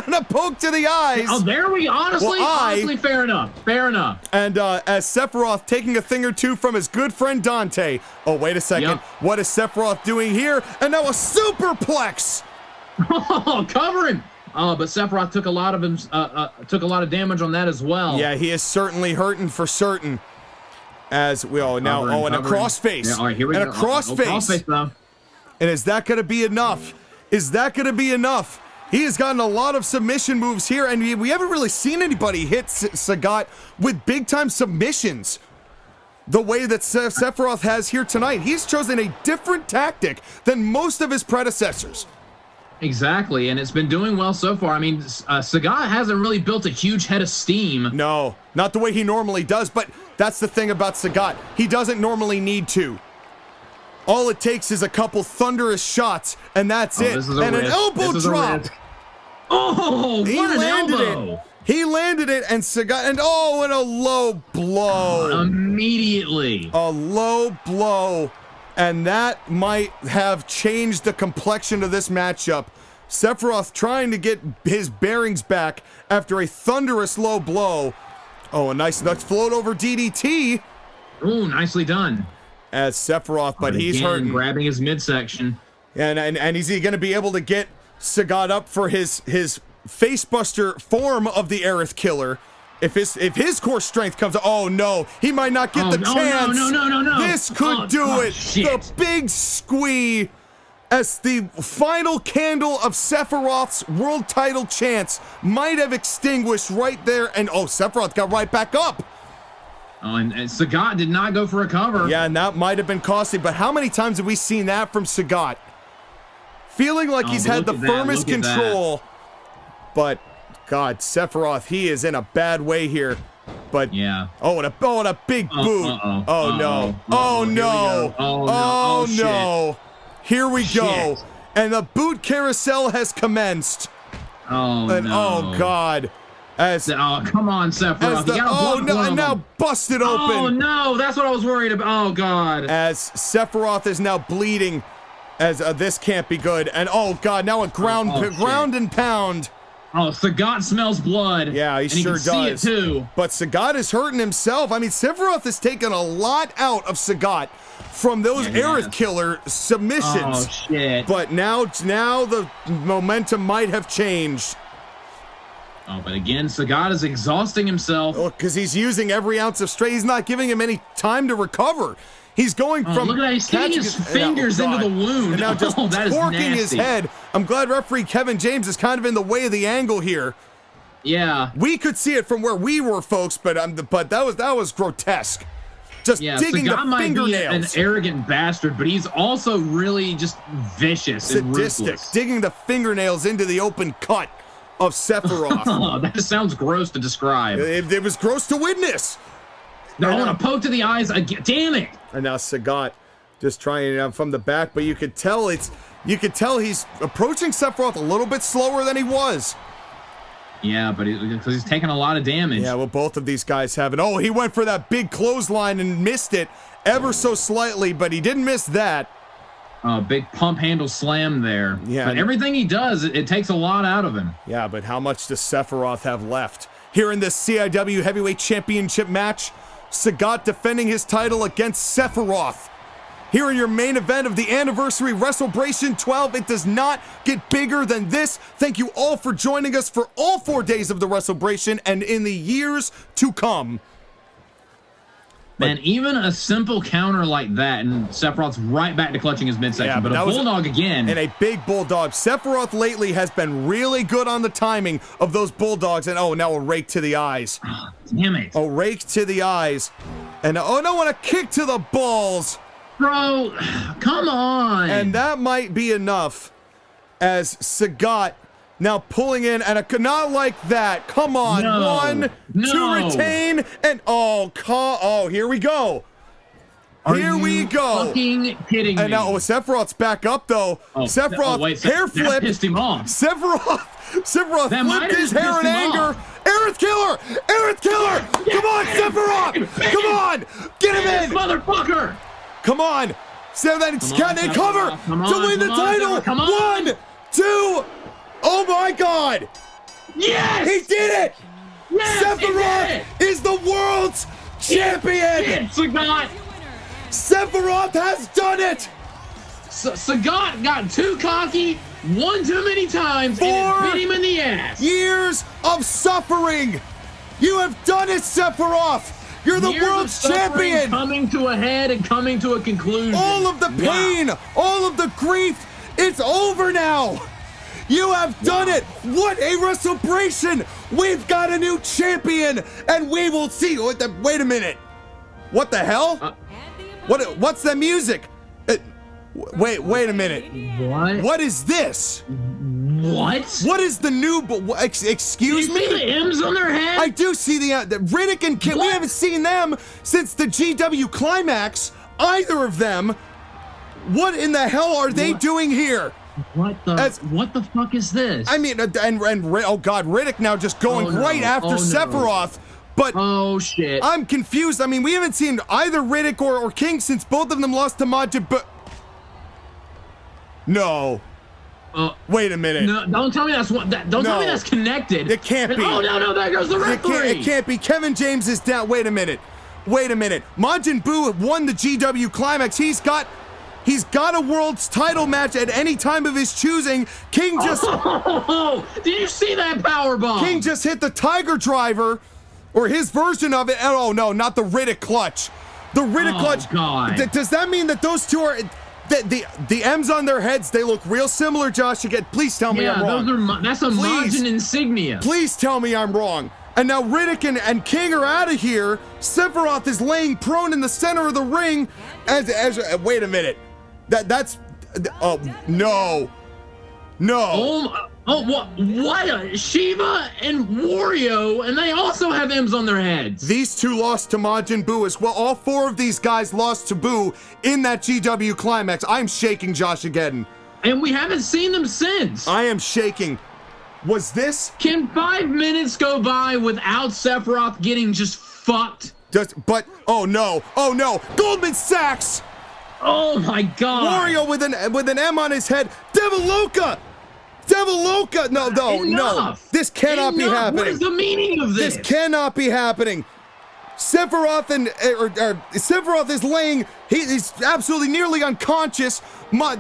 and a poke to the eyes. Oh, there we honestly, fair enough. Fair enough. And as Sephiroth taking a thing or two from his good friend Dante. Oh, wait a second. Yep. What is Sephiroth doing here? And now a superplex. Oh, cover him. Oh, but Sephiroth took a lot of damage on that as well. Yeah, he is certainly hurting for certain. As we all now, and a crossface. Yeah, all right, here we go. A crossface. And is that going to be enough? Is that going to be enough? He has gotten a lot of submission moves here, and we haven't really seen anybody hit Sagat with big-time submissions the way that Sephiroth has here tonight. He's chosen a different tactic than most of his predecessors. Exactly, and it's been doing well so far. I mean, Sagat hasn't really built a huge head of steam. No, not the way he normally does, but that's the thing about Sagat. He doesn't normally need to. All it takes is a couple thunderous shots, and that's it. And an elbow drop. Oh, what an elbow. He landed it, and Sagat, and a low blow. Immediately. A low blow. And that might have changed the complexion of this matchup. Sephiroth trying to get his bearings back after a thunderous low blow. Oh, a nice float over DDT. Ooh, nicely done. As Sephiroth, but he's hurting. Grabbing his midsection. And is he going to be able to get Sagat up for his facebuster form of the Aerith Killer? If his core strength comes, oh no, he might not get the chance. No. This could do it. Shit. The big squee as the final candle of Sephiroth's world title chance might have extinguished right there. And Sephiroth got right back up. Oh, and Sagat did not go for a cover. Yeah, and that might have been costly. But how many times have we seen that from Sagat? Feeling like he's had the firmest control. But God, Sephiroth, he is in a bad way here. But yeah. And a big boot. Oh no. Oh no. Here we go. And the boot carousel has commenced. Oh God. Oh, come on, Sephiroth. And now busted open. Oh, no. That's what I was worried about. Oh, God. As Sephiroth is now bleeding. As this can't be good. And, oh, God, now a ground and pound. Oh, Sagat smells blood. Yeah, he sure does. See it too. But Sagat is hurting himself. I mean, Sephiroth has taken a lot out of Sagat from those Aerith Killer submissions. Oh, shit. But now the momentum might have changed. Oh, but again, Sagat is exhausting himself. Oh, because he's using every ounce of strength. He's not giving him any time to recover. He's going from look at that. He's taking his fingers into the wound. And now just torquing his head. I'm glad referee Kevin James is kind of in the way of the angle here. Yeah. We could see it from where we were, folks, but that was grotesque. Just digging the fingernails. Be an arrogant bastard, but he's also really just vicious and ruthless. Digging the fingernails into the open cut of Sephiroth. Oh, that just sounds gross to describe. It was gross to witness. I want to poke to the eyes again. Damn it! And now Sagat just trying it from the back, but you could tell he's approaching Sephiroth a little bit slower than he was. Yeah, but because he's taking a lot of damage. Yeah, well, both of these guys have it. Oh, he went for that big clothesline and missed it ever so slightly, but he didn't miss that. Big pump handle slam there. Yeah, but everything he does, it takes a lot out of him. Yeah, but how much does Sephiroth have left? Here in this CIW Heavyweight Championship match, Sagat defending his title against Sephiroth. Here in your main event of the Anniversary Wres12eBration 12, it does not get bigger than this. Thank you all for joining us for all 4 days of the Wrestlebration and in the years to come. Man, even a simple counter like that, and Sephiroth's right back to clutching his midsection, but a bulldog again. And a big bulldog. Sephiroth lately has been really good on the timing of those bulldogs, and oh, now a rake to the eyes. Oh, damn it. A rake to the eyes. And oh no, and a kick to the balls. Bro, come on. And that might be enough as Sagat now pulling in, and not like that. Come on, one, to retain, and here we go. Here we go. Fucking kidding me. And now Sephiroth's back up though. Sephiroth hair flip. Pissed him off. Sephiroth flipped his hair in anger. Aerith Killer! Aerith Killer! Come on, Sephiroth! Come on! Get him in! Motherfucker! Come on! Cover to win the title! 1, 2. Oh my God! Yes! He did it! Yes, Sephiroth is the world's champion! Sagat! Sephiroth has done it! Sagat got too cocky one too many times and it bit him in the ass. Years of suffering! You have done it, Sephiroth! You're the world's champion! Coming to a head and coming to a conclusion. All of the pain, all of the grief, it's over now! You have done it! What a Wrestlebration! We've got a new champion, and we will see. Wait a minute! What the hell? What's the music? Wait a minute. What? What is this? What? What is the new? Excuse me? Do you see the M's on their head? I do see the Riddick and Kim. We haven't seen them since the GW Climax. Either of them. What in the hell are they doing here? What the fuck is this? I mean, oh God, Riddick now just going right after Sephiroth. But oh shit, I'm confused. I mean, we haven't seen either Riddick or King since both of them lost to Majin Buu. No. Wait a minute. No, don't tell me that's what. Don't tell me that's connected. It can't be. Oh no, there goes the referee. It can't be. Kevin James is down. Wait a minute. Majin Buu won the GW Climax. He's got a world's title match at any time of his choosing. King just. Oh, did you see that powerbomb? King just hit the Tiger Driver, or his version of it. Oh no, not the Riddick clutch. The Riddick clutch. God. Does that mean that those two are? The M's on their heads, they look real similar, Josh. Again, please tell me I'm wrong. That's a Majin insignia. Please tell me I'm wrong. And now Riddick and King are out of here. Sephiroth is laying prone in the center of the ring. Wait a minute. That's no. What? Shiva and Wario, and they also have M's on their heads. These two lost to Majin Buu as well. All 4 of these guys lost to Buu in that GW Climax. I'm shaking, JOSHAGEDDON. And we haven't seen them since. I am shaking. Was this? Can 5 minutes go by without Sephiroth getting just fucked? Oh no, Goldman Sachs! Oh my God! Wario with an M on his head. Devil Loca! No. This cannot be happening. What is the meaning of this? This cannot be happening. Sephiroth Sephiroth is laying. He's absolutely nearly unconscious. I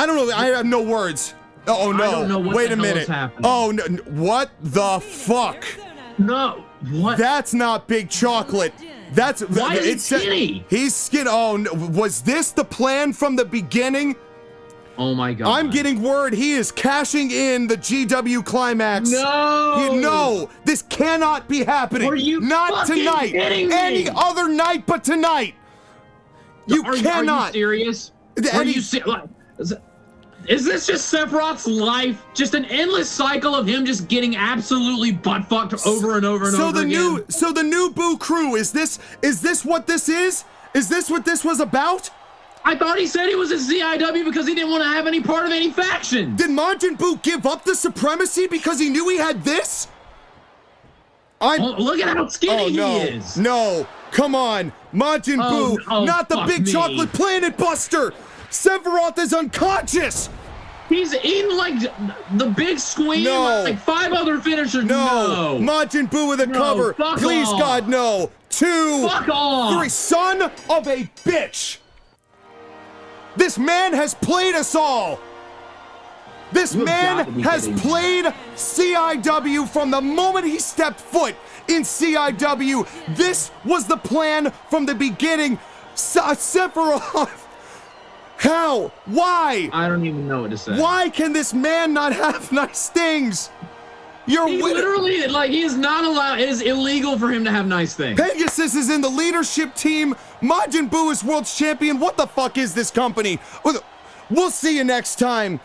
don't know. I have no words. Oh no! I don't know what Wait the a hell minute. is happening. Oh no! What the fuck? No. What? That's not big chocolate. That's why is he skinny? He's skinny. Oh no! Was this the plan from the beginning? Oh my God! I'm getting word he is cashing in the GW Climax. No, this cannot be happening. Are you not tonight? Kidding me? Any other night but tonight. You cannot. Are you serious? Are you is this just Sephiroth's life? Just an endless cycle of him just getting absolutely butt fucked over and over and over again? So the new Boo crew, is this what this is? Is this what this was about? I thought he said he was a CIW because he didn't want to have any part of any faction. Did Majin Buu give up the supremacy because he knew he had this? Look at how skinny he is. No, come on. Majin Buu, not the big chocolate planet buster. Sephiroth is unconscious. He's eating like the big squeam, like 5 other finishers. No. Majin Buu with a cover. Please, off. God, no. 2, fuck off. 3. Son of a bitch. This man has played us all. This man has played CIW from the moment he stepped foot in CIW. This was the plan from the beginning. Sephiroth. How? Why? I don't even know what to say. Why can this man not have nice things? He literally, like, he is not allowed. It is illegal for him to have nice things. Pegasus is in the leadership team. Majin Buu is world champion. What the fuck is this company? We'll see you next time.